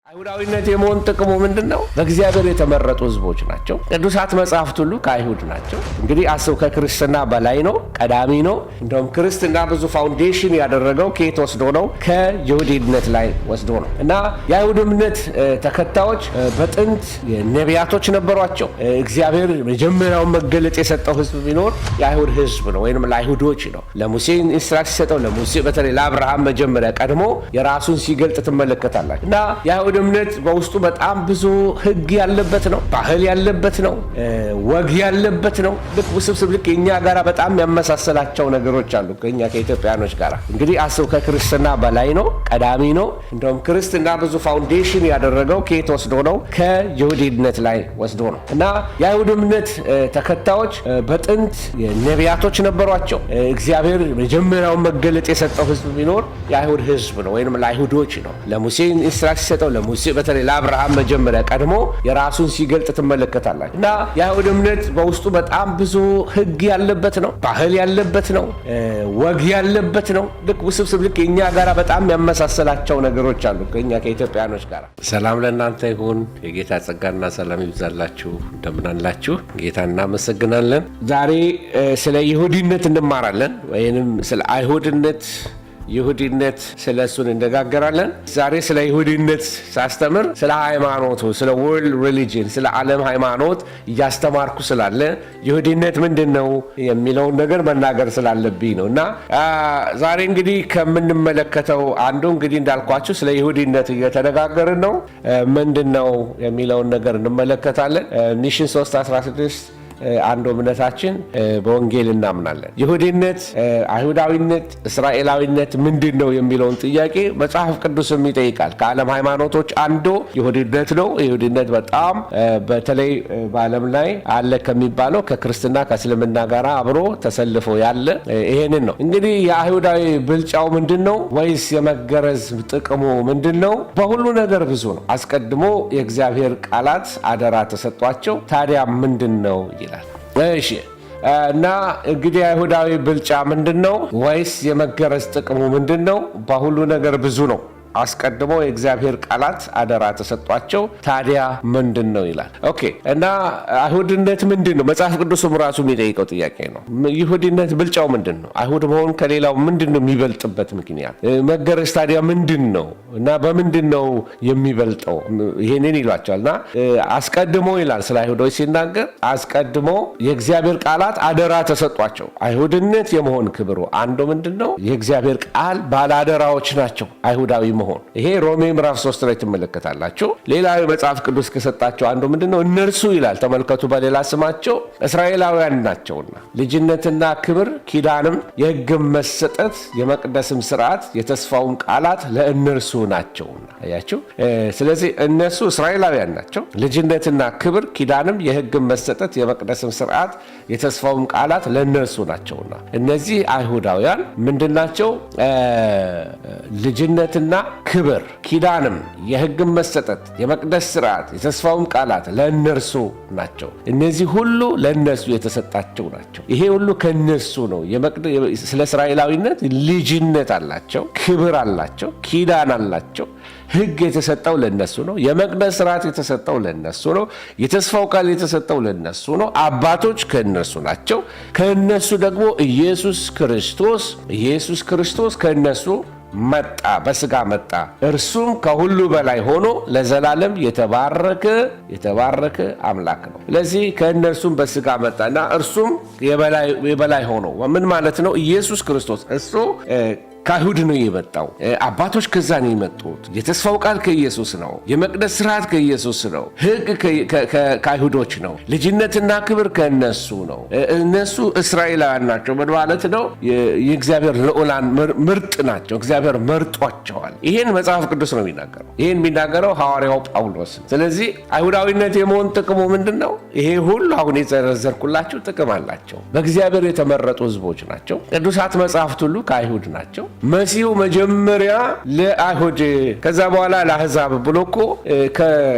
አይሁዳዊነት የመሆን ጥቅሙ ምንድነው? በእግዚአብሔር የተመረጡ ህዝቦች ናቸው። ቅዱሳት መጻሕፍት ሁሉ ከአይሁድ ናቸው። እንግዲህ አስብ፣ ከክርስትና በላይ ነው፣ ቀዳሚ ነው። እንደውም ክርስትና ብዙ ፋውንዴሽን ያደረገው ከየት ወስዶ ነው? ከይሁዲነት ላይ ወስዶ ነው። እና የአይሁድ እምነት ተከታዮች በጥንት ነቢያቶች ነበሯቸው። እግዚአብሔር መጀመሪያውን መገለጥ የሰጠው ህዝብ ቢኖር የአይሁድ ህዝብ ነው፣ ወይም ለአይሁዶች ነው። ለሙሴ ኢንስትራክሽን ሲሰጠው ለሙሴ በተለይ ለአብርሃም መጀመሪያ ቀድሞ የራሱን ሲገልጥ ትመለከታላችሁ። እና የአይሁድ እምነት በውስጡ በጣም ብዙ ህግ ያለበት ነው፣ ባህል ያለበት ነው፣ ወግ ያለበት ነው። ልክ ውስብስብ ልክ የኛ ጋራ በጣም ያመሳሰላቸው ነገሮች አሉ ከኛ ከኢትዮጵያኖች ጋራ። እንግዲህ አስብ፣ ከክርስትና በላይ ነው፣ ቀዳሚ ነው። እንደውም ክርስትና ብዙ ፋውንዴሽን ያደረገው ከየት ወስዶ ነው? ከይሁዲነት ላይ ወስዶ ነው። እና የአይሁድ እምነት ተከታዮች በጥንት ነቢያቶች ነበሯቸው። እግዚአብሔር መጀመሪያውን መገለጥ የሰጠው ህዝብ ቢኖር የአይሁድ ህዝብ ነው፣ ወይም ለአይሁዶች ነው። ለሙሴ ኢንስትራክሽን ሲሰጠው ሙሴ በተለይ ለአብርሃም መጀመሪያ ቀድሞ የራሱን ሲገልጥ ትመለከታላችሁ። እና የአይሁድ እምነት በውስጡ በጣም ብዙ ህግ ያለበት ነው፣ ባህል ያለበት ነው፣ ወግ ያለበት ነው። ልክ ውስብስብ ልክ የኛ ጋራ በጣም ያመሳሰላቸው ነገሮች አሉ ከኛ ከኢትዮጵያኖች ጋራ። ሰላም ለእናንተ ይሁን። የጌታ ጸጋና ሰላም ይብዛላችሁ። እንደምን አላችሁ? ጌታ እናመሰግናለን። ዛሬ ስለ ይሁዲነት እንማራለን፣ ወይንም ስለ አይሁድነት ይሁዲነት ስለ እሱን እንነጋገራለን። ዛሬ ስለ ይሁዲነት ሳስተምር ስለ ሃይማኖቱ፣ ስለ ወርልድ ሪሊጅን፣ ስለ ዓለም ሃይማኖት እያስተማርኩ ስላለ ይሁዲነት ምንድን ነው የሚለውን ነገር መናገር ስላለብኝ ነው። እና ዛሬ እንግዲህ ከምንመለከተው አንዱ እንግዲህ እንዳልኳችሁ ስለ ይሁዲነት እየተነጋገርን ነው። ምንድን ነው የሚለውን ነገር እንመለከታለን። ሚሽን 3:16 አንዱ እምነታችን በወንጌል እናምናለን። ይሁዲነት፣ አይሁዳዊነት፣ እስራኤላዊነት ምንድን ነው የሚለውን ጥያቄ መጽሐፍ ቅዱስም ይጠይቃል። ከዓለም ሃይማኖቶች አንዱ ይሁዲነት ነው። ይሁዲነት በጣም በተለይ በዓለም ላይ አለ ከሚባለው ከክርስትና ከእስልምና ጋር አብሮ ተሰልፎ ያለ ይሄንን ነው። እንግዲህ የአይሁዳዊ ብልጫው ምንድን ነው? ወይስ የመገረዝ ጥቅሙ ምንድን ነው? በሁሉ ነገር ብዙ ነው። አስቀድሞ የእግዚአብሔር ቃላት አደራ ተሰጧቸው። ታዲያ ምንድን ነው ይላል። እሺ፣ እና እንግዲህ አይሁዳዊ ብልጫ ምንድን ነው? ወይስ የመገረዝ ጥቅሙ ምንድን ነው? በሁሉ ነገር ብዙ ነው። አስቀድሞ የእግዚአብሔር ቃላት አደራ ተሰጧቸው። ታዲያ ምንድን ነው ይላል። ኦኬ። እና አይሁድነት ምንድን ነው? መጽሐፍ ቅዱስም ራሱ የሚጠይቀው ጥያቄ ነው። ይሁዲነት ብልጫው ምንድን ነው? አይሁድ መሆን ከሌላው ምንድን ነው የሚበልጥበት ምክንያት? መገረዝ ታዲያ ምንድን ነው? እና በምንድን ነው የሚበልጠው? ይሄንን ይሏቸዋል። እና አስቀድሞ ይላል ስለ አይሁዶች ሲናገር፣ አስቀድሞ የእግዚአብሔር ቃላት አደራ ተሰጧቸው። አይሁድነት የመሆን ክብሩ አንዱ ምንድን ነው? የእግዚአብሔር ቃል ባለአደራዎች ናቸው አይሁዳዊ መሆን። ይሄ ሮሜ ምዕራፍ 3 ላይ ትመለከታላችሁ። ሌላ መጽሐፍ ቅዱስ ከሰጣቸው አንዱ ምንድነው? እነርሱ ይላል ተመልከቱ፣ በሌላ ስማቸው እስራኤላውያን ናቸውና ልጅነትና ክብር፣ ኪዳንም፣ የሕግም መሰጠት፣ የመቅደስም ስርዓት፣ የተስፋውም ቃላት ለእነርሱ ናቸውና። አያችሁ። ስለዚህ እነሱ እስራኤላውያን ናቸው። ልጅነትና ክብር፣ ኪዳንም፣ የሕግም መሰጠት፣ የመቅደስም ስርዓት፣ የተስፋውም ቃላት ለእነርሱ ናቸውና። እነዚህ አይሁዳውያን ምንድናቸው? ልጅነትና ክብር፣ ኪዳንም፣ የሕግም መሰጠት፣ የመቅደስ ስርዓት፣ የተስፋውም ቃላት ለእነርሱ ናቸው። እነዚህ ሁሉ ለእነርሱ የተሰጣቸው ናቸው። ይሄ ሁሉ ከእነርሱ ነው። ስለ እስራኤላዊነት ልጅነት አላቸው፣ ክብር አላቸው፣ ኪዳን አላቸው። ሕግ የተሰጠው ለነሱ ነው። የመቅደስ ስርዓት የተሰጠው ለነሱ ነው። የተስፋው ቃል የተሰጠው ለነሱ ነው። አባቶች ከነሱ ናቸው። ከነሱ ደግሞ ኢየሱስ ክርስቶስ ከነሱ መጣ፣ በስጋ መጣ። እርሱም ከሁሉ በላይ ሆኖ ለዘላለም የተባረከ አምላክ ነው። ስለዚህ ከእነርሱም በስጋ መጣና እርሱም የበላይ ሆኖ ምን ማለት ነው? ኢየሱስ ክርስቶስ እሱ ከአይሁድ ነው የመጣው። አባቶች ከዛ ነው የመጡት። የተስፋው ቃል ከኢየሱስ ነው። የመቅደስ ስርዓት ከኢየሱስ ነው። ሕግ ከአይሁዶች ነው። ልጅነትና ክብር ከእነሱ ነው። እነሱ እስራኤላውያን ናቸው። ምን ማለት ነው? የእግዚአብሔር ልዑላን ምርጥ ናቸው። እግዚአብሔር መርጧቸዋል። ይህን መጽሐፍ ቅዱስ ነው የሚናገረው። ይህን የሚናገረው ሐዋርያው ጳውሎስ። ስለዚህ አይሁዳዊነት የመሆን ጥቅሙ ምንድን ነው? ይሄ ሁሉ አሁን የዘረዘርኩላችሁ ጥቅም አላቸው። በእግዚአብሔር የተመረጡ ህዝቦች ናቸው። ቅዱሳት መጽሐፍት ሁሉ ከአይሁድ ናቸው። መሲሁ መጀመሪያ ለአይሁድ ከዛ በኋላ ለአሕዛብ ብሎ እኮ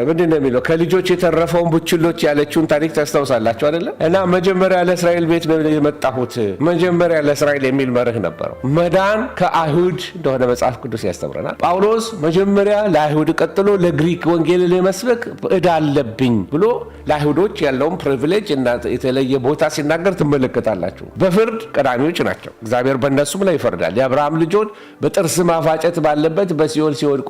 ምንድን ነው የሚለው ከልጆች የተረፈውን ቡችሎች ያለችውን ታሪክ ታስታውሳላችሁ አይደለም? እና መጀመሪያ ለእስራኤል ቤት ነው የመጣሁት መጀመሪያ ለእስራኤል የሚል መርህ ነበረው። መዳን ከአይሁድ እንደሆነ መጽሐፍ ቅዱስ ያስተምረናል። ጳውሎስ መጀመሪያ ለአይሁድ ቀጥሎ ለግሪክ ወንጌልን ለመስበክ ዕዳ አለብኝ ብሎ ለአይሁዶች ያለውን ፕሪቪሌጅ እና የተለየ ቦታ ሲናገር ትመለከታላችሁ። በፍርድ ቀዳሚዎች ናቸው። እግዚአብሔር በእነሱም ላይ ይፈርዳል። የአብርሃም ልጆች በጥርስ ማፋጨት ባለበት በሲኦል ሲወድቁ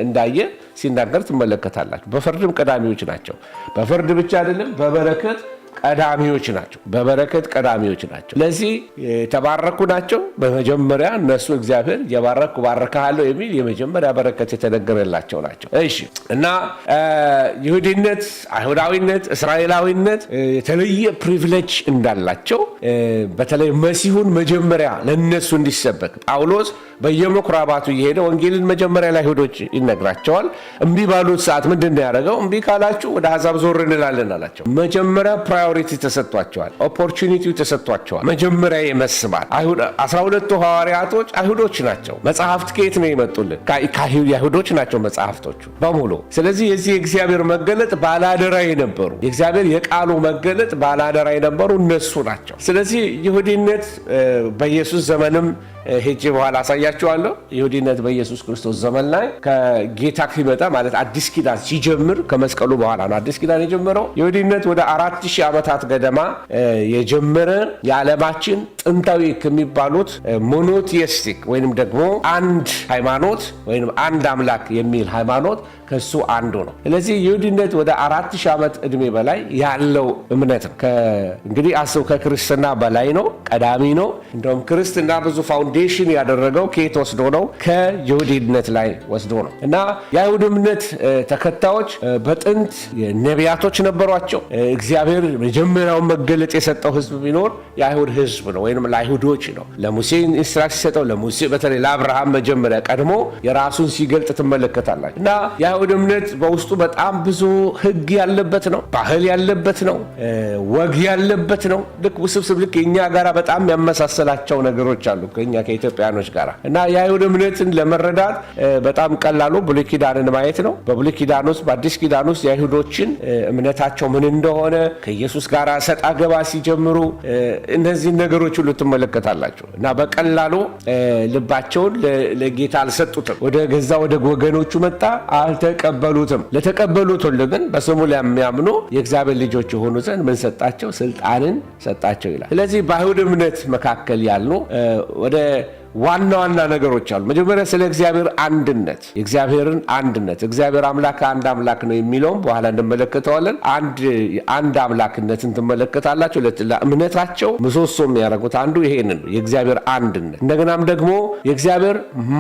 እንዳየ ሲናገር ትመለከታላችሁ። በፍርድም ቀዳሚዎች ናቸው። በፍርድ ብቻ አይደለም፣ በበረከት ቀዳሚዎች ናቸው። በበረከት ቀዳሚዎች ናቸው። ለዚህ የተባረኩ ናቸው። በመጀመሪያ እነሱ እግዚአብሔር የባረኩ ባረካለሁ የሚል የመጀመሪያ በረከት የተነገረላቸው ናቸው። እሺ እና ይሁዲነት፣ አይሁዳዊነት፣ እስራኤላዊነት የተለየ ፕሪቪሌጅ እንዳላቸው በተለይ መሲሁን መጀመሪያ ለነሱ እንዲሰበክ ጳውሎስ በየምኩራባቱ እየሄደ ወንጌልን መጀመሪያ ለአይሁዶች ይነግራቸዋል። እምቢ ባሉት ሰዓት ምንድን ነው ያደረገው? እምቢ ካላችሁ ወደ አሕዛብ ዞር እንላለን አላቸው። መጀመሪያ ፕራዮሪቲ ተሰጥቷቸዋል። ኦፖርቹኒቲ ተሰጥቷቸዋል። መጀመሪያ የመስማት 12ቱ ሐዋርያቶች አይሁዶች ናቸው። መጽሐፍት ከየት ነው የመጡልን? አይሁዶች ናቸው መጽሐፍቶቹ በሙሉ። ስለዚህ የዚህ የእግዚአብሔር መገለጥ ባላደራ የነበሩ የእግዚአብሔር የቃሉ መገለጥ ባላደራ የነበሩ እነሱ ናቸው። ስለዚህ ይሁዲነት በኢየሱስ ዘመንም ሄጄ በኋላ አሳያችኋለሁ። ይሁዲነት በኢየሱስ ክርስቶስ ዘመን ላይ ከጌታ ሲመጣ ማለት አዲስ ኪዳን ሲጀምር ከመስቀሉ በኋላ ነው አዲስ ኪዳን የጀመረው። ይሁዲነት ወደ 4000 ዓመታት ገደማ የጀመረ የዓለማችን ጥንታዊ ከሚባሉት ሞኖቲስቲክ ወይንም ደግሞ አንድ ሃይማኖት ወይንም አንድ አምላክ የሚል ሃይማኖት ከሱ አንዱ ነው። ስለዚህ ይሁዲነት ወደ 4000 ዓመት ዕድሜ በላይ ያለው እምነት ነው። እንግዲህ አስቡ፣ ከክርስትና በላይ ነው፣ ቀዳሚ ነው። እንደውም ክርስትና ብዙ ፋውንዴሽን ያደረገው ከየት ወስዶ ነው? ከይሁዲነት ላይ ወስዶ ነው። እና የአይሁድ እምነት ተከታዮች በጥንት ነቢያቶች ነበሯቸው። እግዚአብሔር መጀመሪያውን መገለጥ የሰጠው ህዝብ ቢኖር የአይሁድ ህዝብ ነው፣ ወይም ለአይሁዶች ነው። ለሙሴ ኢንስትራክሽን ሲሰጠው ለሙሴ በተለይ ለአብርሃም መጀመሪያ ቀድሞ የራሱን ሲገልጥ ትመለከታላችሁ። እና የአይሁድ እምነት በውስጡ በጣም ብዙ ህግ ያለበት ነው፣ ባህል ያለበት ነው፣ ወግ ያለበት ነው። ልክ ውስብስብ ልክ የእኛ ጋራ በጣም ያመሳሰላቸው ነገሮች አሉ ከኛ ከኢትዮጵያኖች ጋር። እና የአይሁድ እምነትን ለመረዳት በጣም ቀላሉ ብሉይ ኪዳንን ማየት ነው። በብሉይ ኪዳን ውስጥ በአዲስ ኪዳን ውስጥ የአይሁዶችን እምነታቸው ምን እንደሆነ ከኢየሱስ ጋር ሰጣ ገባ ሲጀምሩ እነዚህን ነገሮች ሁሉ ትመለከታላችሁ። እና በቀላሉ ልባቸውን ለጌታ አልሰጡትም። ወደ ገዛ ወደ ወገኖቹ መጣ፣ አልተቀበሉትም። ለተቀበሉት ሁሉ ግን በስሙ ለሚያምኑ የእግዚአብሔር ልጆች የሆኑ ዘንድ ምን ሰጣቸው? ስልጣንን ሰጣቸው ይላል። ስለዚህ በአይሁድ እምነት መካከል ያሉ ወደ ዋና ዋና ነገሮች አሉ። መጀመሪያ ስለ እግዚአብሔር አንድነት፣ የእግዚአብሔርን አንድነት እግዚአብሔር አምላክ አንድ አምላክ ነው የሚለውም በኋላ እንመለከተዋለን። አንድ አምላክነትን ትመለከታላችሁ። ለእምነታቸው ምሰሶ የሚያደርጉት አንዱ ይሄንን ነው፣ የእግዚአብሔር አንድነት። እንደገናም ደግሞ የእግዚአብሔር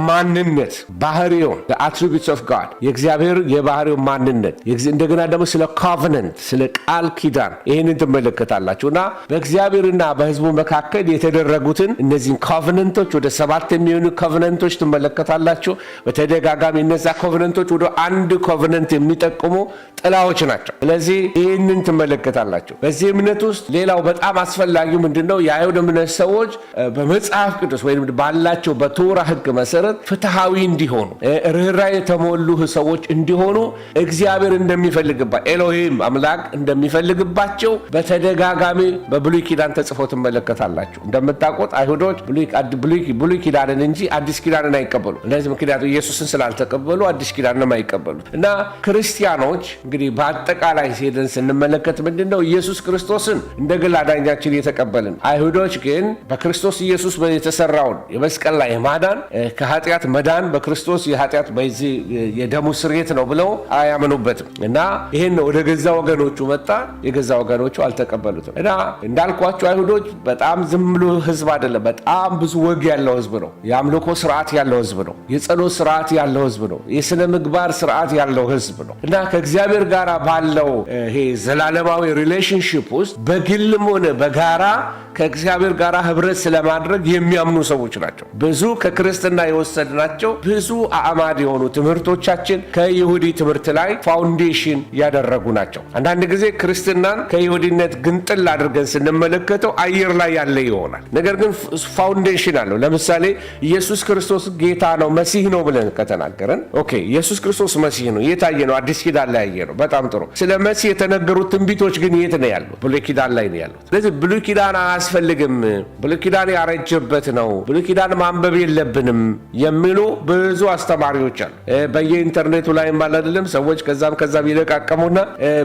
ማንነት ባህሪውን አትሪቢዩትስ ኦፍ ጋድ የእግዚአብሔር የባህሪው ማንነት። እንደገና ደግሞ ስለ ኮቨነንት ስለ ቃል ኪዳን ይህንን ትመለከታላችሁ። እና በእግዚአብሔርና በሕዝቡ መካከል የተደረጉትን እነዚህን ኮቨነንቶች ወደ 7 የሚሆኑ ኮቨነንቶች ትመለከታላችሁ። በተደጋጋሚ እነዛ ኮቨነንቶች ወደ አንድ ኮቨነንት የሚጠቁሙ ጥላዎች ናቸው። ስለዚህ ይህንን ትመለከታላችሁ። በዚህ እምነት ውስጥ ሌላው በጣም አስፈላጊው ምንድነው? የአይሁድ እምነት ሰዎች በመጽሐፍ ቅዱስ ወይም ባላቸው በቶራ ሕግ መሰረት ፍትሃዊ እንዲሆኑ፣ ርኅራኄ የተሞሉ ሰዎች እንዲሆኑ እግዚአብሔር እንደሚፈልግባቸው ኤሎሂም አምላክ እንደሚፈልግባቸው በተደጋጋሚ በብሉይ ኪዳን ተጽፎ ትመለከታላችሁ። እንደምታውቁት አይሁዶች ብሉይ ኪዳንን እንጂ አዲስ ኪዳንን አይቀበሉ። እነዚህ ምክንያቱ ኢየሱስን ስላልተቀበሉ አዲስ ኪዳንን አይቀበሉት። እና ክርስቲያኖች እንግዲህ በአጠቃላይ ሄደን ስንመለከት ምንድነው ኢየሱስ ክርስቶስን እንደ ግል አዳኛችን የተቀበልን፣ አይሁዶች ግን በክርስቶስ ኢየሱስ የተሰራውን የመስቀል ላይ ማዳን ከኃጢአት መዳን በክርስቶስ የኃጢአት በዚህ የደሙ ስርየት ነው ብለው አያምኑበትም። እና ይሄን ወደ ገዛ ወገኖቹ መጣ፣ የገዛ ወገኖቹ አልተቀበሉትም። እና እንዳልኳቸው አይሁዶች በጣም ዝም ብሎ ህዝብ አይደለም፣ በጣም ብዙ ወግ ያለው ህዝብ ነው። የአምልኮ ስርዓት ያለው ህዝብ ነው። የጸሎት ስርዓት ያለው ህዝብ ነው። የስነ ምግባር ስርዓት ያለው ህዝብ ነው። እና ከእግዚአብሔር ጋር ባለው ይሄ ዘላለማዊ ሪሌሽንሺፕ ውስጥ በግልም ሆነ በጋራ ከእግዚአብሔር ጋር ህብረት ስለማድረግ የሚያምኑ ሰዎች ናቸው። ብዙ ከክርስትና የወሰድናቸው ብዙ አዕማድ የሆኑ ትምህርቶቻችን ከይሁዲ ትምህርት ላይ ፋውንዴሽን ያደረጉ ናቸው። አንዳንድ ጊዜ ክርስትናን ከይሁዲነት ግንጥል አድርገን ስንመለከተው አየር ላይ ያለ ይሆናል። ነገር ግን ፋውንዴሽን አለው። ለምሳሌ ለምሳሌ ኢየሱስ ክርስቶስ ጌታ ነው መሲህ ነው ብለን ከተናገረን ኦኬ ኢየሱስ ክርስቶስ መሲህ ነው የታየ ነው አዲስ ኪዳን ላይ ያየ ነው በጣም ጥሩ ስለ መሲህ የተነገሩት ትንቢቶች ግን የት ነው ያሉት ብሉይ ኪዳን ላይ ነው ያሉት ስለዚህ ብሉይ ኪዳን አያስፈልግም ብሉይ ኪዳን ያረጀበት ነው ብሉይ ኪዳን ማንበብ የለብንም የሚሉ ብዙ አስተማሪዎች አሉ በየኢንተርኔቱ ላይ ማለት አይደለም ሰዎች ከዛም ይለቃቀሙና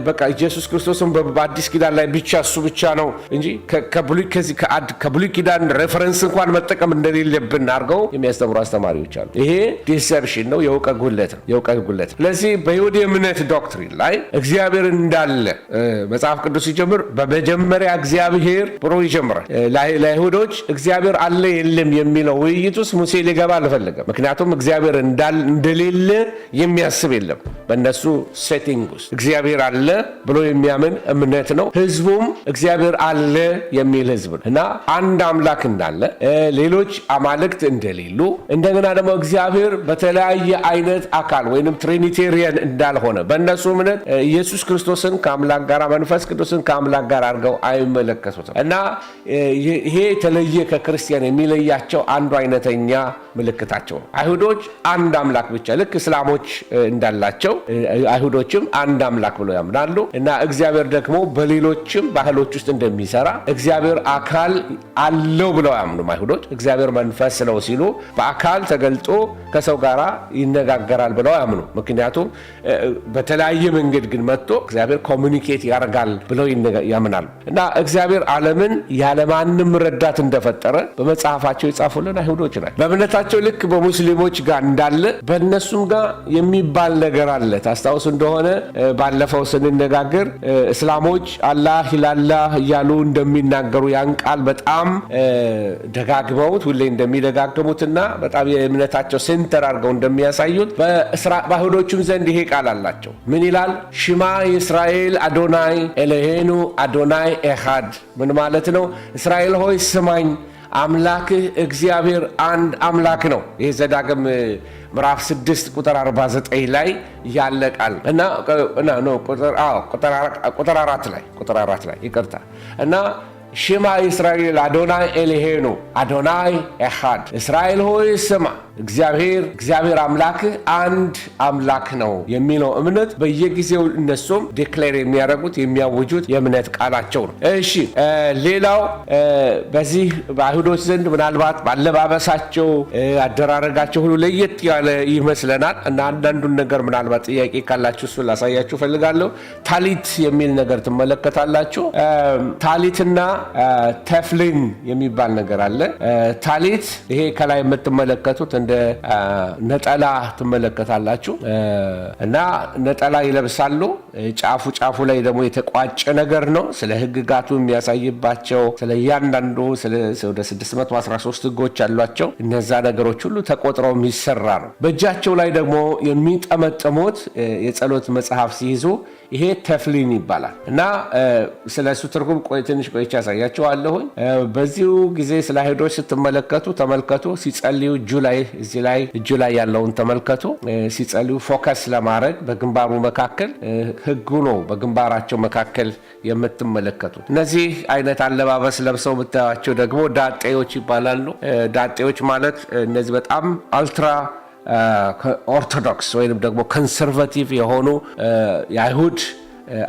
በቃ ኢየሱስ ክርስቶስን በአዲስ ኪዳን ላይ ብቻ እሱ ብቻ ነው እንጂ ከብሉይ ኪዳን ሬፈረንስ እንኳን መጠቀም እንደሌለብን አድርገው የሚያስተምሩ አስተማሪዎች አሉ ይሄ ዲሰፕሽን ነው የእውቀት ጉድለት ስለዚህ በይሁዳ እምነት ዶክትሪን ላይ እግዚአብሔር እንዳለ መጽሐፍ ቅዱስ ሲጀምር በመጀመሪያ እግዚአብሔር ብሎ ይጀምራል ለይሁዶች እግዚአብሔር አለ የለም የሚለው ውይይት ውስጥ ሙሴ ሊገባ አልፈለገም ምክንያቱም እግዚአብሔር እንደሌለ የሚያስብ የለም በእነሱ ሴቲንግ ውስጥ እግዚአብሔር አለ ብሎ የሚያምን እምነት ነው ህዝቡም እግዚአብሔር አለ የሚል ህዝብ ነው እና አንድ አምላክ እንዳለ ሌሎች አማልክት እንደሌሉ እንደገና ደግሞ እግዚአብሔር በተለያየ አይነት አካል ወይንም ትሪኒቴሪያን እንዳልሆነ በእነሱ እምነት ኢየሱስ ክርስቶስን ከአምላክ ጋር መንፈስ ቅዱስን ከአምላክ ጋር አድርገው አይመለከቱትም እና ይሄ የተለየ ከክርስቲያን የሚለያቸው አንዱ አይነተኛ ምልክታቸው ነው አይሁዶች አንድ አምላክ ብቻ ልክ እስላሞች እንዳላቸው አይሁዶችም አንድ አምላክ ብለው ያምናሉ እና እግዚአብሔር ደግሞ በሌሎችም ባህሎች ውስጥ እንደሚሰራ እግዚአብሔር አካል አለው ብለው ያምኑም አይሁዶች እግዚአብሔር መንፈስ ነው ሲሉ በአካል ተገልጦ ከሰው ጋር ይነጋገራል ብለው ያምኑ ምክንያቱም በተለያየ መንገድ ግን መጥቶ እግዚአብሔር ኮሙኒኬት ያደርጋል ብለው ያምናሉ እና እግዚአብሔር ዓለምን ያለማንም ረዳት እንደፈጠረ በመጽሐፋቸው የጻፉልን አይሁዶች ናቸው በእምነታቸው ልክ በሙስሊሞች ጋር እንዳለ በእነሱም ጋር የሚባል ነገር አለ ታስታውስ እንደሆነ ባለፈው ስንነጋገር እስላሞች አላህ ኢላላህ እያሉ እንደሚናገሩ ያን ቃል በጣም ደጋግመውት ሁሌ እንደሚደጋግሙትና በጣም የእምነታቸው ሴንተር አድርገው እንደሚያሳዩት በአይሁዶችም ዘንድ ይሄ ቃል አላቸው ምን ይላል ሽማ የእስራኤል አዶናይ ኤሎሄኑ አዶናይ ኤሃድ ምን ማለት ነው እስራኤል ሆይ ስማኝ አምላክህ እግዚአብሔር አንድ አምላክ ነው ይሄ ዘዳግም ምዕራፍ 6 ቁጥር 49 ላይ ያለ ቃል እና ቁጥር 4 ላይ ይቅርታ እና ሽማ እስራኤል አዶናይ ኤሎሄኑ አዶናይ ኤሃድ እስራኤል ሆይ ስማ እግዚአብሔር አምላክህ አንድ አምላክ ነው የሚለው እምነት በየጊዜው እነሱም ዲክሌር የሚያደርጉት የሚያውጁት የእምነት ቃላቸው ነው እሺ ሌላው በዚህ በአይሁዶች ዘንድ ምናልባት ባለባበሳቸው አደራረጋቸው ሁሉ ለየት ያለ ይመስለናል እና አንዳንዱን ነገር ምናልባት ጥያቄ ካላችሁ እሱን ላሳያችሁ ፈልጋለሁ ታሊት የሚል ነገር ትመለከታላችሁ ታሊትና ተፍሊን የሚባል ነገር አለ ታሊት ይሄ ከላይ የምትመለከቱት እንደ ነጠላ ትመለከታላችሁ እና ነጠላ ይለብሳሉ ጫፉ ላይ ደግሞ የተቋጨ ነገር ነው ስለ ህግጋቱ የሚያሳይባቸው ስለ እያንዳንዱ ወደ 613 ህጎች አሏቸው እነዛ ነገሮች ሁሉ ተቆጥረው የሚሰራ ነው በእጃቸው ላይ ደግሞ የሚጠመጥሙት የጸሎት መጽሐፍ ሲይዙ ይሄ ተፍሊን ይባላል እና ስለሱ ትርጉም ትንሽ ቆይቼ ያሳያችኋለሁ በዚሁ ጊዜ ስለ አይሁዶች ስትመለከቱ ተመልከቱ ሲጸልዩ እጁ ላይ ያለውን ተመልከቱ ሲጸልዩ ፎከስ ለማድረግ በግንባሩ መካከል ህጉ ነው በግንባራቸው መካከል የምትመለከቱት እነዚህ አይነት አለባበስ ለብሰው ብታያቸው ደግሞ ዳጤዎች ይባላሉ ዳጤዎች ማለት እነዚህ በጣም አልትራ ኦርቶዶክስ ወይንም ደግሞ ኮንሰርቫቲቭ የሆኑ የአይሁድ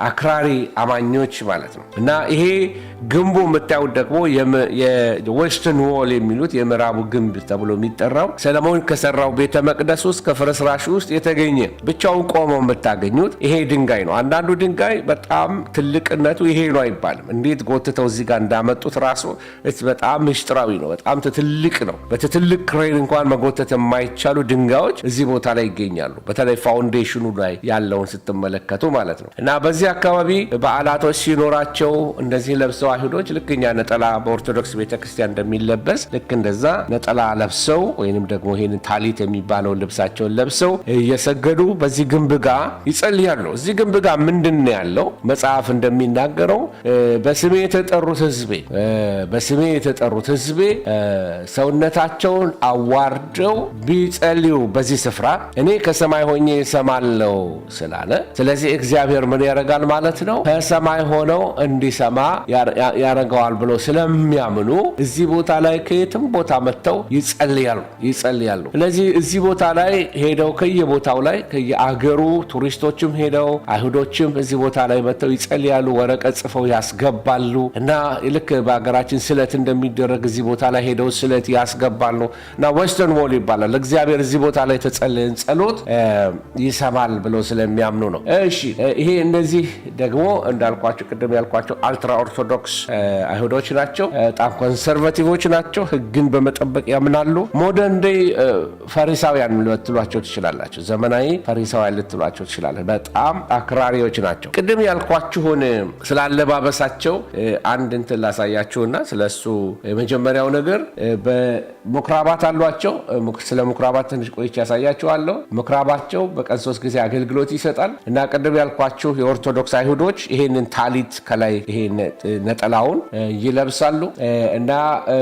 አክራሪ አማኞች ማለት ነው እና ይሄ ግንቡ የምታዩት ደግሞ የዌስተርን ዎል የሚሉት የምዕራቡ ግንብ ተብሎ የሚጠራው ሰለሞን ከሰራው ቤተ መቅደስ ውስጥ ከፍርስራሽ ውስጥ የተገኘ ብቻውን ቆመው የምታገኙት ይሄ ድንጋይ ነው አንዳንዱ ድንጋይ በጣም ትልቅነቱ ይሄ ነው አይባልም እንዴት ጎትተው እዚህ ጋር እንዳመጡት ራሱ በጣም ምስጢራዊ ነው በጣም ትልቅ ነው በትልቅ ክሬን እንኳን መጎተት የማይቻሉ ድንጋዮች እዚህ ቦታ ላይ ይገኛሉ በተለይ ፋውንዴሽኑ ላይ ያለውን ስትመለከቱ ማለት ነው እና በዚህ አካባቢ በዓላቶች ሲኖራቸው እንደዚህ ለብሰው አይሁዶች ልክኛ ነጠላ በኦርቶዶክስ ቤተክርስቲያን እንደሚለበስ ልክ እንደዛ ነጠላ ለብሰው ወይንም ደግሞ ይሄን ታሊት የሚባለው ልብሳቸውን ለብሰው እየሰገዱ በዚህ ግንብ ጋር ይጸልያሉ እዚህ ግንብ ጋር ምንድነው ያለው መጽሐፍ እንደሚናገረው በስሜ የተጠሩት ህዝቤ ሰውነታቸውን አዋርደው ቢጸልዩ በዚህ ስፍራ እኔ ከሰማይ ሆኜ እሰማለሁ ስላለ ስለዚህ እግዚአብሔር ምን ያደርጋል ማለት ነው? ከሰማይ ሆነው እንዲሰማ ያደርገዋል ብሎ ስለሚያምኑ እዚህ ቦታ ላይ ከየትም ቦታ መጥተው ይጸልያሉ። ስለዚህ እዚህ ቦታ ላይ ሄደው ከየቦታው ላይ ከየአገሩ ቱሪስቶችም ሄደው አይሁዶችም እዚህ ቦታ ላይ መጥተው ይጸልያሉ። ወረቀት ጽፈው ያስገባሉ እና ልክ በሀገራችን ስለት እንደሚደረግ እዚህ ቦታ ላይ ሄደው ስለት ያስገባሉ እና ዌስተርን ዎል ይባላል። እግዚአብሔር እዚህ ቦታ ላይ ተጸለየን ጸሎት ይሰማል ብሎ ስለሚያምኑ ነው። እሺ ይሄ እነዚህ ደግሞ እንዳልኳቸው ቅድም ያልኳቸው አልትራ ኦርቶዶክስ አይሁዶች ናቸው። በጣም ኮንሰርቫቲቮች ናቸው። ሕግን በመጠበቅ ያምናሉ። ሞደርን ዴይ ፈሪሳውያን ልትሏቸው ትችላላችሁ። ዘመናዊ ፈሪሳውያን ልትሏቸው ትችላላችሁ። በጣም አክራሪዎች ናቸው። ቅድም ያልኳችሁን ስላለባበሳቸው አንድ እንትን ላሳያችሁና ስለሱ የመጀመሪያው ነገር በምኩራባት አሏቸው። ስለ ምኩራባት ትንሽ ቆይቼ ያሳያችኋለሁ። ምኩራባቸው በቀን 3 ጊዜ አገልግሎት ይሰጣል እና ቅድም ያልኳችሁ የኦርቶዶክስ አይሁዶች ይሄንን ታሊት ከላይ ይሄ ነጠላውን ይለብሳሉ እና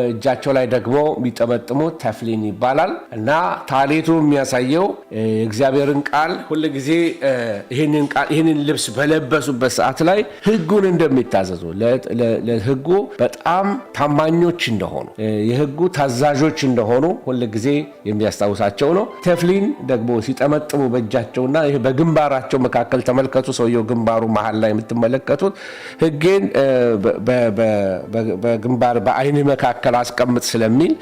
እጃቸው ላይ ደግሞ የሚጠመጥሙት ተፍሊን ይባላል እና ታሊቱ የሚያሳየው የእግዚአብሔርን ቃል ሁልጊዜ ይሄንን ልብስ በለበሱበት ሰዓት ላይ ሕጉን እንደሚታዘዙ ለሕጉ በጣም ታማኞች እንደሆኑ የሕጉ ታዛዦች እንደሆኑ ሁልጊዜ የሚያስታውሳቸው ነው። ተፍሊን ደግሞ ሲጠመጥሙ በእጃቸውና ይሄ በግንባራቸው መካከል ተመልከቱ። ሰውየው ግንባሩ መሃል ላይ የምትመለከቱት ሕጌን በግንባር በአይን መካከል አስቀምጥ ስለሚል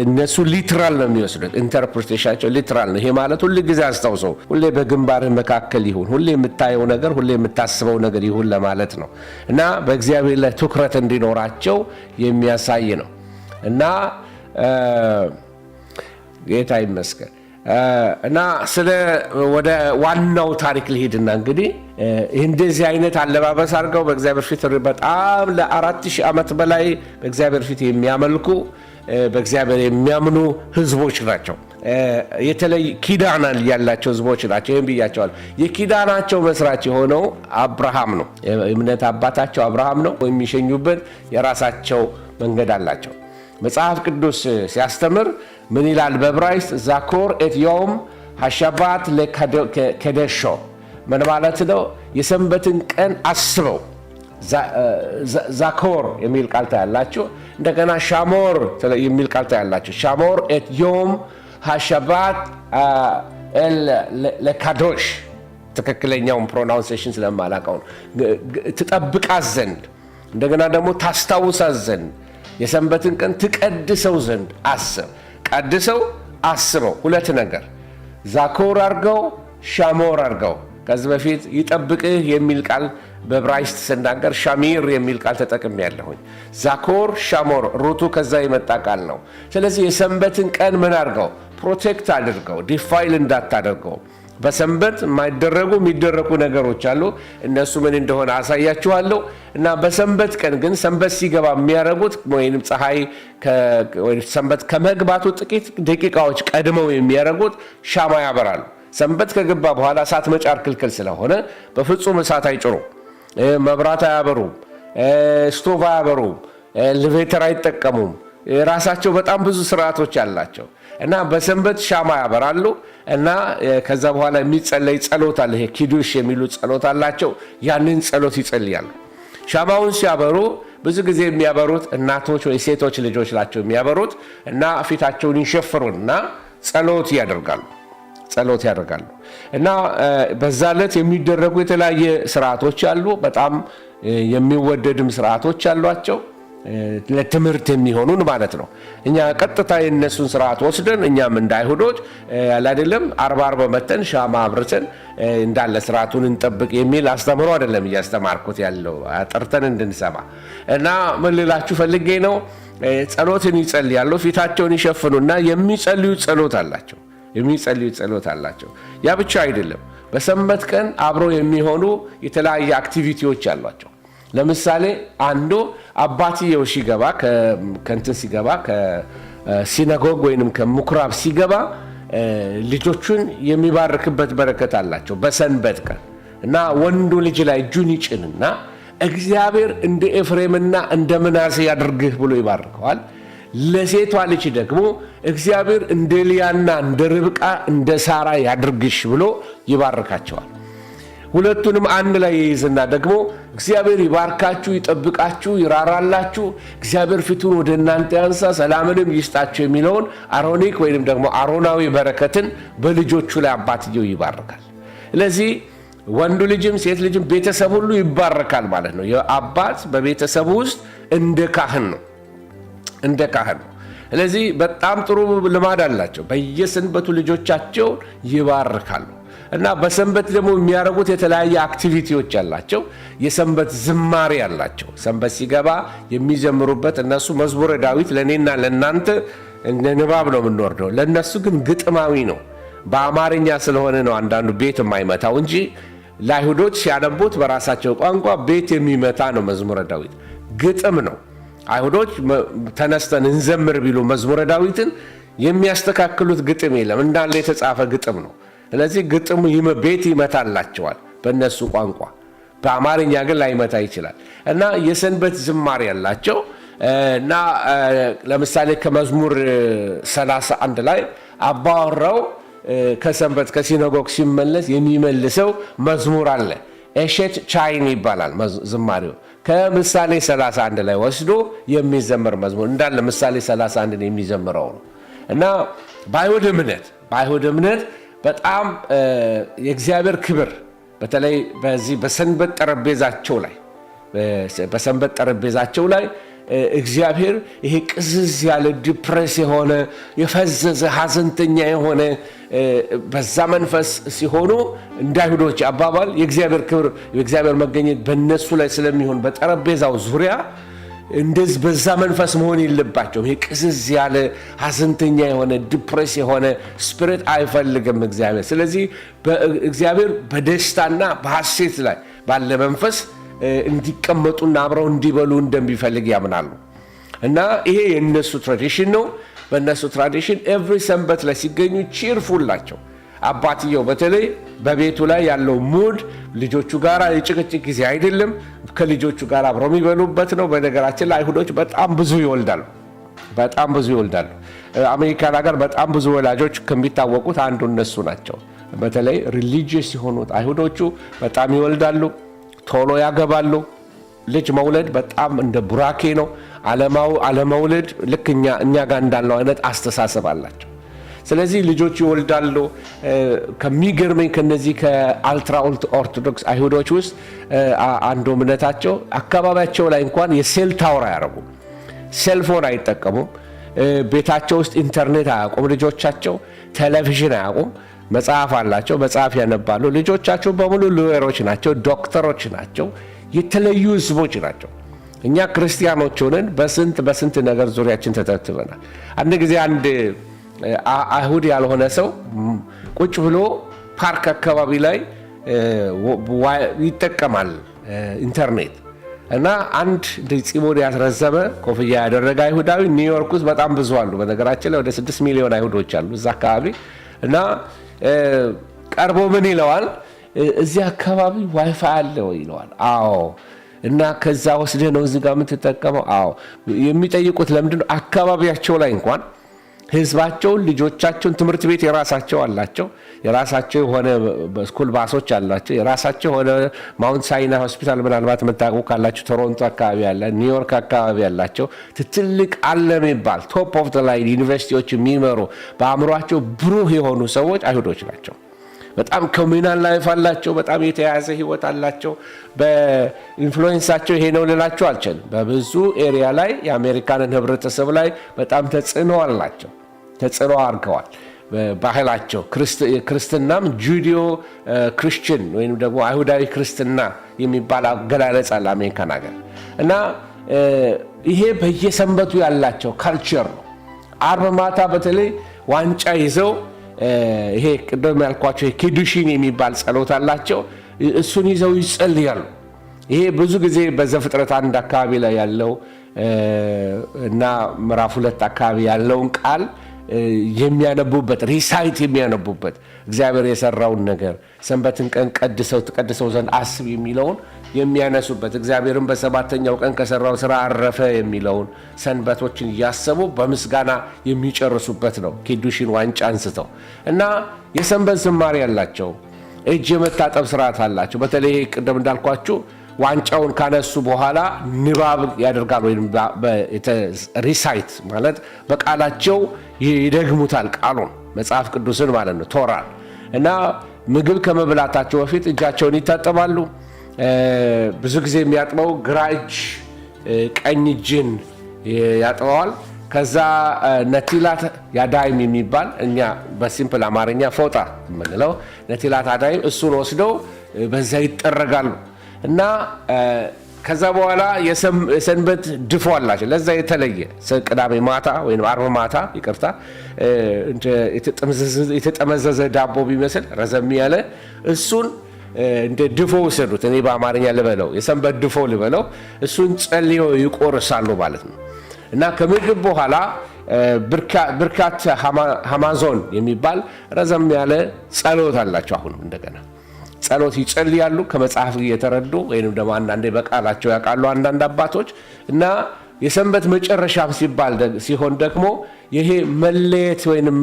እነሱ ሊትራል ነው የሚወስዱት። ኢንተርፕሬቴሽናቸው ሊትራል ነው። ይሄ ማለት ሁልጊዜ አስታውሰው፣ ሁሌ በግንባር መካከል ይሁን፣ ሁሌ የምታየው ነገር፣ ሁሌ የምታስበው ነገር ይሁን ለማለት ነው እና በእግዚአብሔር ላይ ትኩረት እንዲኖራቸው የሚያሳይ ነው እና ጌታ ይመስገን እና ወደ ዋናው ታሪክ ልሄድና እንግዲህ እንደዚህ አይነት አለባበስ አድርገው በእግዚአብሔር ፊት በጣም ለ4000 ዓመት በላይ በእግዚአብሔር ፊት የሚያመልኩ በእግዚአብሔር የሚያምኑ ህዝቦች ናቸው። የተለየ ኪዳን ያላቸው ህዝቦች ናቸው። ይህም ብያቸዋል። የኪዳናቸው መስራች የሆነው አብርሃም ነው። የእምነት አባታቸው አብርሃም ነው። የሚሸኙበት የራሳቸው መንገድ አላቸው። መጽሐፍ ቅዱስ ሲያስተምር ምን ይላል? በዕብራይስጥ ዛኮር ኤት ዮም ሀሻባት ለከደሾ ምን ማለት ነው? የሰንበትን ቀን አስበው። ዛኮር የሚል ቃል ታያላችሁ። እንደገና ሻሞር የሚል ቃል ታያላችሁ። ሻሞር ኤት ዮም ሀሻባት ለካዶሽ ትክክለኛውን ፕሮናውንሴሽን ስለማላውቀው ትጠብቃት ዘንድ እንደገና ደግሞ ታስታውሳት ዘንድ የሰንበትን ቀን ትቀድሰው ዘንድ አስብ። ቀድሰው አስበው። ሁለት ነገር ዛኮር አርገው ሻሞር አርገው። ከዚህ በፊት ይጠብቅህ የሚል ቃል በዕብራይስጥ ስናገር ሻሚር የሚል ቃል ተጠቅሜ ያለሁኝ። ዛኮር ሻሞር ሩቱ ከዛ የመጣ ቃል ነው። ስለዚህ የሰንበትን ቀን ምን አርገው? ፕሮቴክት አድርገው፣ ዲፋይል እንዳታደርገው። በሰንበት የሚደረጉ ነገሮች አሉ። እነሱ ምን እንደሆነ አሳያችኋለሁ። እና በሰንበት ቀን ግን ሰንበት ሲገባ የሚያደርጉት ወይም ፀሐይ ሰንበት ከመግባቱ ጥቂት ደቂቃዎች ቀድመው የሚያደርጉት ሻማ ያበራሉ። ሰንበት ከገባ በኋላ እሳት መጫር ክልክል ስለሆነ በፍጹም እሳት አይጭሩም፣ መብራት አያበሩም፣ ስቶቭ አያበሩም፣ ኤሌቬተር አይጠቀሙም። ራሳቸው በጣም ብዙ ስርዓቶች አላቸው እና በሰንበት ሻማ ያበራሉ እና ከዛ በኋላ የሚጸለይ ጸሎት አለ። ይሄ ኪዱሽ የሚሉ ጸሎት አላቸው። ያንን ጸሎት ይጸልያሉ። ሻማውን ሲያበሩ ብዙ ጊዜ የሚያበሩት እናቶች ወይ ሴቶች ልጆች ናቸው የሚያበሩት እና ፊታቸውን ይሸፍሩና ጸሎት ያደርጋሉ እና በዛ ዕለት የሚደረጉ የተለያየ ስርዓቶች አሉ። በጣም የሚወደድም ስርዓቶች አሏቸው። ለትምህርት የሚሆኑን ማለት ነው። እኛ ቀጥታ የነሱን ስርዓት ወስደን እኛም እንደ አይሁዶች አይደለም 40 መተን ሻማ አብርተን እንዳለ ስርዓቱን እንጠብቅ የሚል አስተምሮ አይደለም እያስተማርኩት ያለው አጥርተን እንድንሰማ እና ምን ልላችሁ ፈልጌ ነው። ጸሎትን ይጸልያሉ። ፊታቸውን ይሸፍኑና የሚጸልዩ ጸሎት አላቸው። ያ ብቻ አይደለም። በሰንበት ቀን አብረው የሚሆኑ የተለያየ አክቲቪቲዎች አሏቸው። ለምሳሌ አንዱ አባትየው ሲገባ ከሲናጎግ ወይንም ከምኩራብ ሲገባ ልጆቹን የሚባርክበት በረከት አላቸው በሰንበት ቀን እና ወንዱ ልጅ ላይ እጁን ይጭንና እግዚአብሔር እንደ ኤፍሬምና እንደ ምናሴ ያድርግህ ብሎ ይባርከዋል። ለሴቷ ልጅ ደግሞ እግዚአብሔር እንደ ሊያና እንደ ርብቃ እንደ ሳራ ያድርግሽ ብሎ ይባርካቸዋል። ሁለቱንም አንድ ላይ ይይዝና ደግሞ እግዚአብሔር ይባርካችሁ፣ ይጠብቃችሁ፣ ይራራላችሁ፣ እግዚአብሔር ፊቱን ወደ እናንተ ያንሳ፣ ሰላምንም ይስጣችሁ የሚለውን አሮኒክ ወይንም ደግሞ አሮናዊ በረከትን በልጆቹ ላይ አባትየው ይባርካል። ስለዚህ ወንዱ ልጅም ሴት ልጅም ቤተሰብ ሁሉ ይባረካል ማለት ነው። የአባት በቤተሰቡ ውስጥ እንደ ካህን ነው። ስለዚህ በጣም ጥሩ ልማድ አላቸው። በየሰንበቱ ልጆቻቸው ይባርካሉ እና በሰንበት ደግሞ የሚያደርጉት የተለያየ አክቲቪቲዎች አላቸው። የሰንበት ዝማሬ አላቸው። ሰንበት ሲገባ የሚዘምሩበት እነሱ መዝሙረ ዳዊት ለእኔና ለእናንተ ንባብ ነው የምንወርደው። ለእነሱ ግን ግጥማዊ ነው። በአማርኛ ስለሆነ ነው አንዳንዱ ቤት የማይመታው እንጂ ለአይሁዶች ሲያነቡት በራሳቸው ቋንቋ ቤት የሚመታ ነው። መዝሙረ ዳዊት ግጥም ነው። አይሁዶች ተነስተን እንዘምር ቢሉ መዝሙረ ዳዊትን የሚያስተካክሉት ግጥም የለም፣ እንዳለ የተጻፈ ግጥም ነው። ስለዚህ ግጥሙ ቤት ይመታላቸዋል በእነሱ ቋንቋ፣ በአማርኛ ግን ላይመታ ይችላል። እና የሰንበት ዝማሬ ያላቸው እና ለምሳሌ ከመዝሙር 31 ላይ አባወራው ከሰንበት ከሲናጎግ ሲመለስ የሚመልሰው መዝሙር አለ። ኤሼት ቻይን ይባላል ዝማሬው። ከምሳሌ 31 ላይ ወስዶ የሚዘመር መዝሙር እንዳለ ምሳሌ 31 የሚዘምረው ነው። እና በአይሁድ እምነት በጣም የእግዚአብሔር ክብር በተለይ በዚህ በሰንበት ጠረጴዛቸው ላይ እግዚአብሔር ይሄ ቅዝዝ ያለ ዲፕሬስ የሆነ የፈዘዘ ሐዘንተኛ የሆነ በዛ መንፈስ ሲሆኑ እንደ አይሁዶች አባባል የእግዚአብሔር ክብር የእግዚአብሔር መገኘት በእነሱ ላይ ስለሚሆን በጠረጴዛው ዙሪያ እንደዚህ በዛ መንፈስ መሆን የለባቸውም። ይሄ ቅዝዝ ያለ ሐዘንተኛ የሆነ ዲፕሬስ የሆነ ስፒሪት አይፈልግም እግዚአብሔር። ስለዚህ እግዚአብሔር በደስታና በሐሴት ላይ ባለ መንፈስ እንዲቀመጡና አብረው እንዲበሉ እንደሚፈልግ ያምናሉ። እና ይሄ የነሱ ትራዲሽን ነው። በእነሱ ትራዲሽን ኤቭሪ ሰንበት ላይ ሲገኙ ቺርፉል ናቸው። አባትየው በተለይ በቤቱ ላይ ያለው ሙድ ልጆቹ ጋር የጭቅጭቅ ጊዜ አይደለም፣ ከልጆቹ ጋር አብረው የሚበሉበት ነው። በነገራችን ላይ አይሁዶች በጣም ብዙ ይወልዳሉ። አሜሪካን ሀገር በጣም ብዙ ወላጆች ከሚታወቁት አንዱ እነሱ ናቸው። በተለይ ሪሊጂየስ የሆኑት አይሁዶቹ በጣም ይወልዳሉ፣ ቶሎ ያገባሉ። ልጅ መውለድ በጣም እንደ ቡራኬ ነው። አለመውለድ ልክ እኛ ጋር እንዳለው አይነት አስተሳሰብ አላቸው። ስለዚህ ልጆች ይወልዳሉ። ከሚገርመኝ ከነዚህ ከአልትራ ኦርቶዶክስ አይሁዶች ውስጥ አንዱ እምነታቸው አካባቢያቸው ላይ እንኳን የሴል ታወር አያረጉም፣ ሴልፎን አይጠቀሙም፣ ቤታቸው ውስጥ ኢንተርኔት አያውቁም፣ ልጆቻቸው ቴሌቪዥን አያውቁም። መጽሐፍ አላቸው፣ መጽሐፍ ያነባሉ። ልጆቻቸው በሙሉ ሎየሮች ናቸው፣ ዶክተሮች ናቸው፣ የተለዩ ህዝቦች ናቸው። እኛ ክርስቲያኖች ሆነን በስንት ነገር ዙሪያችን ተተብትበናል። አንድ ጊዜ አንድ አይሁድ ያልሆነ ሰው ቁጭ ብሎ ፓርክ አካባቢ ላይ ይጠቀማል ኢንተርኔት እና አንድ ፂሙን ያስረዘመ ኮፍያ ያደረገ አይሁዳዊ ኒውዮርክ ውስጥ በጣም ብዙ አሉ። በነገራችን ላይ ወደ 6 ሚሊዮን አይሁዶች አሉ እዛ አካባቢ። እና ቀርቦ ምን ይለዋል? እዚህ አካባቢ ዋይፋይ አለ ወይ ይለዋል። አዎ። እና ከዛ ወስደህ ነው እዚህ ጋር የምትጠቀመው? አዎ። የሚጠይቁት ለምንድነው? አካባቢያቸው ላይ እንኳን ህዝባቸውን ልጆቻቸውን ትምህርት ቤት የራሳቸው አላቸው፣ የራሳቸው የሆነ ስኩል ባሶች አላቸው፣ የራሳቸው የሆነ ማውንት ሳይና ሆስፒታል ምናልባት የምታውቁ ካላችሁ ቶሮንቶ አካባቢ ያለ፣ ኒውዮርክ አካባቢ ያላቸው ትልቅ ዓለም የሚባል ቶፕ ኦፍ ዘ ላይን ዩኒቨርሲቲዎች የሚመሩ በአእምሯቸው ብሩህ የሆኑ ሰዎች አይሁዶች ናቸው። በጣም ኮሚናል ላይፍ አላቸው። በጣም የተያያዘ ህይወት አላቸው። በኢንፍሉዌንሳቸው ይሄ ነው ልላቸው አልችልም። በብዙ ኤሪያ ላይ የአሜሪካንን ህብረተሰብ ላይ በጣም ተጽዕኖ አላቸው፣ ተጽዕኖ አድርገዋል። ባህላቸው ክርስትናም ጁዲዮ ክርስቲያን ወይም ደግሞ አይሁዳዊ ክርስትና የሚባል አገላለጽ አለ አሜሪካን ሀገር። እና ይሄ በየሰንበቱ ያላቸው ካልቸር ነው። አርብ ማታ በተለይ ዋንጫ ይዘው ይሄ ቅድም ያልኳቸው ኪዱሽን የሚባል ጸሎት አላቸው። እሱን ይዘው ይጸልያሉ። ይሄ ብዙ ጊዜ በዘፍጥረት 1 አካባቢ ላይ ያለው እና ምዕራፍ 2 አካባቢ ያለውን ቃል የሚያነቡበት ሪሳይት የሚያነቡበት እግዚአብሔር የሰራውን ነገር ሰንበትን ቀን ቀድሰው ዘንድ አስብ የሚለውን የሚያነሱበት እግዚአብሔርን በሰባተኛው ቀን ከሰራው ስራ አረፈ የሚለውን ሰንበቶችን እያሰቡ በምስጋና የሚጨርሱበት ነው። ኪዱሽን ዋንጫ አንስተው እና የሰንበት ዝማሬ ያላቸው እጅ የመታጠብ ስርዓት አላቸው። በተለይ ቅድም እንዳልኳችሁ ዋንጫውን ካነሱ በኋላ ንባብ ያደርጋል ወይም ሪሳይት ማለት በቃላቸው ይደግሙታል ቃሉን መጽሐፍ ቅዱስን ማለት ነው ቶራን እና ምግብ ከመብላታቸው በፊት እጃቸውን ይታጠባሉ። ብዙ ጊዜ የሚያጥበው ግራ እጅ ቀኝ እጅን ያጥበዋል። ከዛ ነቲላት ያዳይም የሚባል እኛ በሲምፕል አማርኛ ፎጣ የምንለው ነቲላት ያዳይም እሱን ወስደው በዛ ይጠረጋሉ እና ከዛ በኋላ የሰንበት ድፎ አላቸው። ለዛ የተለየ ቅዳሜ ማታ ወይም አርብ ማታ ይቅርታ የተጠመዘዘ ዳቦ ቢመስል ረዘም ያለ እሱን እንደ ድፎ ወሰዱት። እኔ በአማርኛ ልበለው የሰንበት ድፎ ልበለው። እሱን ጸልዮ ይቆርሳሉ ማለት ነው እና ከምግብ በኋላ ብርካት ሃማዞን የሚባል ረዘም ያለ ጸሎት አላቸው። አሁን እንደገና ጸሎት ይጸልያሉ ከመጽሐፍ እየተረዱ ወይንም ደግሞ አንዳንዴ በቃላቸው ያውቃሉ አንዳንድ አባቶች እና የሰንበት መጨረሻም ሲሆን ደግሞ ይሄ መለየት ወይንም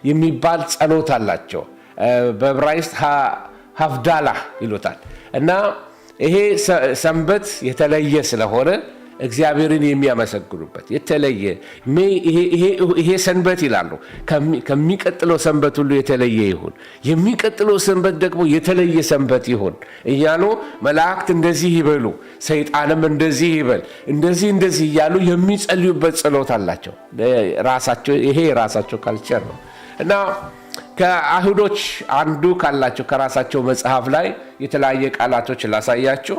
የሚባል ጸሎት አላቸው። በዕብራይስጥ ሀፍዳላህ ይሉታል እና ይሄ ሰንበት የተለየ ስለሆነ እግዚአብሔርን የሚያመሰግኑበት የተለየ ይሄ ሰንበት ይላሉ ከሚቀጥለው ሰንበት ሁሉ የተለየ ይሁን፣ የሚቀጥለው ሰንበት ደግሞ የተለየ ሰንበት ይሁን እያሉ መላእክት እንደዚህ ይበሉ፣ ሰይጣንም እንደዚህ ይበል፣ እንደዚህ እያሉ የሚጸልዩበት ጸሎት አላቸው። ይሄ የራሳቸው ካልቸር ነው እና ከአይሁዶች አንዱ ካላቸው ከራሳቸው መጽሐፍ ላይ የተለያየ ቃላቶች ላሳያችሁ።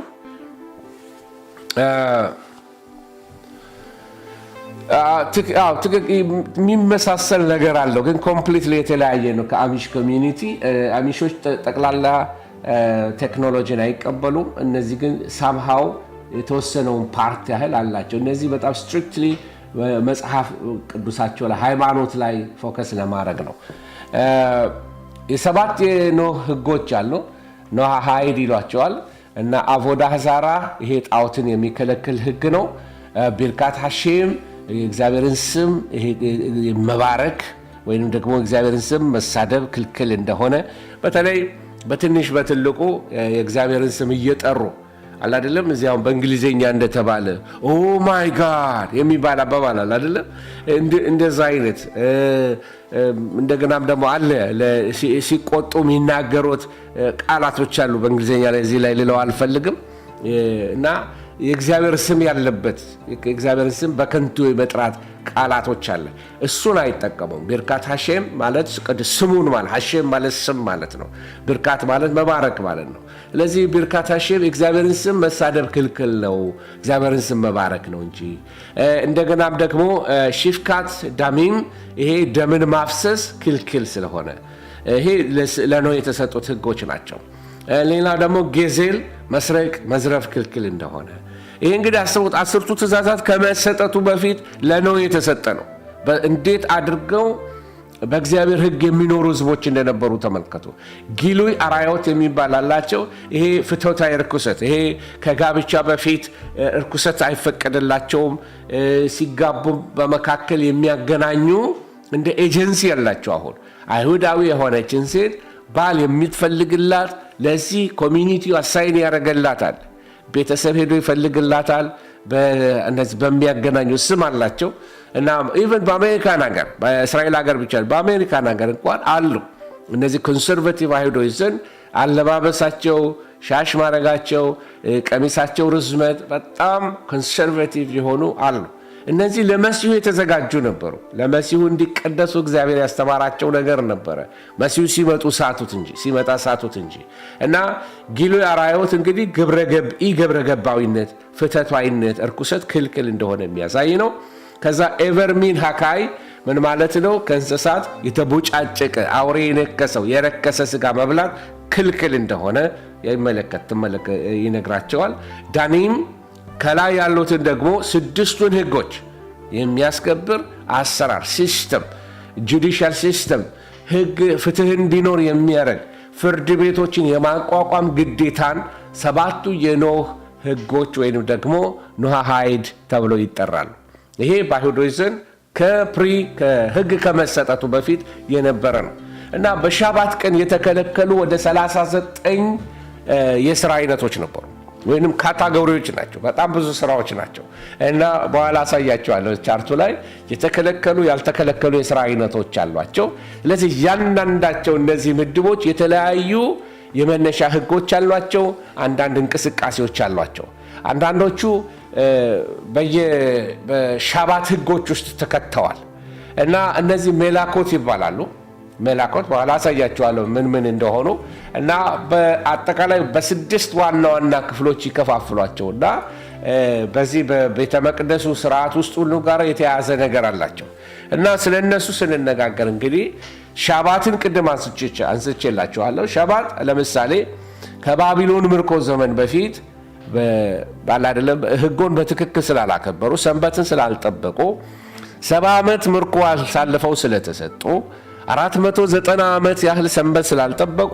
የሚመሳሰል ነገር አለው ግን ኮምፕሊትሊ የተለያየ ነው ከአሚሽ ኮሚኒቲ። አሚሾች ጠቅላላ ቴክኖሎጂን አይቀበሉም። እነዚህ ግን ሳምሃው የተወሰነውን ፓርት ያህል አላቸው። እነዚህ በጣም ስትሪክትሊ መጽሐፍ ቅዱሳቸው ላይ ሃይማኖት ላይ ፎከስ ለማድረግ ነው። የሰባት የኖህ ህጎች አሉ። ኖህ ሃይድ ይሏቸዋል እና አቮዳህ ዛራ ይሄ ጣዖትን የሚከለክል ህግ ነው። ቢርካት ሐሼም የእግዚአብሔርን ስም መባረክ ወይንም ደግሞ እግዚአብሔርን ስም መሳደብ ክልክል እንደሆነ በተለይ በትንሽ በትልቁ የእግዚአብሔርን ስም እየጠሩ አለ አይደለም። እዚያው በእንግሊዘኛ እንደተባለ ኦ ማይ ጋድ የሚባል አባባል አለ አይደለም። እንደዛ አይነት እንደገናም ደግሞ አለ ሲቆጡ የሚናገሩት ቃላቶች አሉ በእንግሊዘኛ ላይ እዚህ ላይ ልለው አልፈልግም እና የእግዚአብሔር ስም ያለበት የእግዚአብሔር ስም በከንቱ የመጥራት ቃላቶች አለ። እሱን አይጠቀሙም። ቢርካት ሐሼም ማለት ስሙን ማለት ሐሼም ማለት ስም ማለት ነው። ቢርካት ማለት መባረክ ማለት ነው። ስለዚህ ቢርካት ሐሼም የእግዚአብሔርን ስም መሳደብ ክልክል ነው፣ እግዚአብሔርን ስም መባረክ ነው እንጂ። እንደገናም ደግሞ ሽፍካት ዳሚም ይሄ ደምን ማፍሰስ ክልክል ስለሆነ ይሄ ለኖህ የተሰጡት ህጎች ናቸው። ሌላ ደግሞ ጌዜል መስረቅ መዝረፍ ክልክል እንደሆነ ይሄ እንግዲህ አስቡት። 10ቱ ትእዛዛት ከመሰጠቱ በፊት ለኖህ የተሰጠ ነው። እንዴት አድርገው በእግዚአብሔር ህግ የሚኖሩ ህዝቦች እንደነበሩ ተመልከቱ። ጊሉይ አራዮት የሚባል አላቸው። ይሄ ፍትወታዊ ርኩሰት፣ ይሄ ከጋብቻ በፊት ርኩሰት አይፈቀድላቸውም። ሲጋቡ በመካከል የሚያገናኙ እንደ ኤጀንሲ ያላቸው። አሁን አይሁዳዊ የሆነችን ሴት ባል የምትፈልግላት ለዚህ ኮሚኒቲው አሳይን ያደረገላታል። ቤተሰብ ሄዶ ይፈልግላታል። በሚያገናኙ ስም አላቸው እና ኢቨን በአሜሪካን ሀገር በእስራኤል ሀገር ብቻ በአሜሪካን ሀገር እንኳን አሉ። እነዚህ ኮንሰርቬቲቭ አይሁዶች ዘንድ አለባበሳቸው፣ ሻሽ ማድረጋቸው፣ ቀሚሳቸው ርዝመት በጣም ኮንሰርቬቲቭ የሆኑ አሉ። እነዚህ ለመሲሁ የተዘጋጁ ነበሩ። ለመሲሁ እንዲቀደሱ እግዚአብሔር ያስተማራቸው ነገር ነበረ። መሲሁ ሲመጣ ሳቱት እንጂ እና ጊሉይ አራዮት እንግዲህ ግብረገባዊነት፣ ፍትወታዊነት፣ እርኩሰት ክልክል እንደሆነ የሚያሳይ ነው። ከዛ ኤቨርሚን ሃካይ ምን ማለት ነው? ከእንስሳት የተቦጫጨቀ አውሬ የነከሰው የረከሰ ስጋ መብላት ክልክል እንደሆነ ይነግራቸዋል። ዳኒም ከላይ ያሉትን ደግሞ 6ቱን ህጎች የሚያስከብር አሰራር ሲስተም፣ ጁዲሻል ሲስተም ህግ ፍትህ እንዲኖር የሚያደርግ ፍርድ ቤቶችን የማቋቋም ግዴታን 7ቱ የኖህ ህጎች ወይም ደግሞ ኖሃሃይድ ተብሎ ይጠራሉ። ይሄ በአይሁዶች ዘንድ ከህግ ከመሰጠቱ በፊት የነበረ ነው እና በሻባት ቀን የተከለከሉ ወደ 39 የሥራ አይነቶች ነበሩ፣ ወይንም ካታጎሪዎች ናቸው። በጣም ብዙ ስራዎች ናቸው እና በኋላ አሳያቸዋለሁ ቻርቱ ላይ የተከለከሉ ያልተከለከሉ የሥራ አይነቶች አሏቸው። ስለዚህ እያንዳንዳቸው እነዚህ ምድቦች የተለያዩ የመነሻ ህጎች አሏቸው፣ አንዳንድ እንቅስቃሴዎች አሏቸው። አንዳንዶቹ በሻባት ህጎች ውስጥ ተከተዋል እና እነዚህ ሜላኮት ይባላሉ። ሜላኮት በኋላ አሳያቸዋለሁ ምን እንደሆኑ እና በአጠቃላይ በ6 ዋና ዋና ክፍሎች ይከፋፍሏቸውና በዚህ በቤተ መቅደሱ ስርዓት ውስጥ ሁሉ ጋር የተያያዘ ነገር አላቸው እና ስለነሱ ስንነጋገር እንግዲህ ሻባትን ቅድም አንስቼላችኋለሁ። ሻባት ለምሳሌ ከባቢሎን ምርኮ ዘመን በፊት ባላደለም ህጎን በትክክል ስላላከበሩ ሰንበትን ስላልጠበቁ 70 ዓመት ምርኮ አሳልፈው ስለተሰጡ 490 ዓመት ያህል ሰንበት ስላልጠበቁ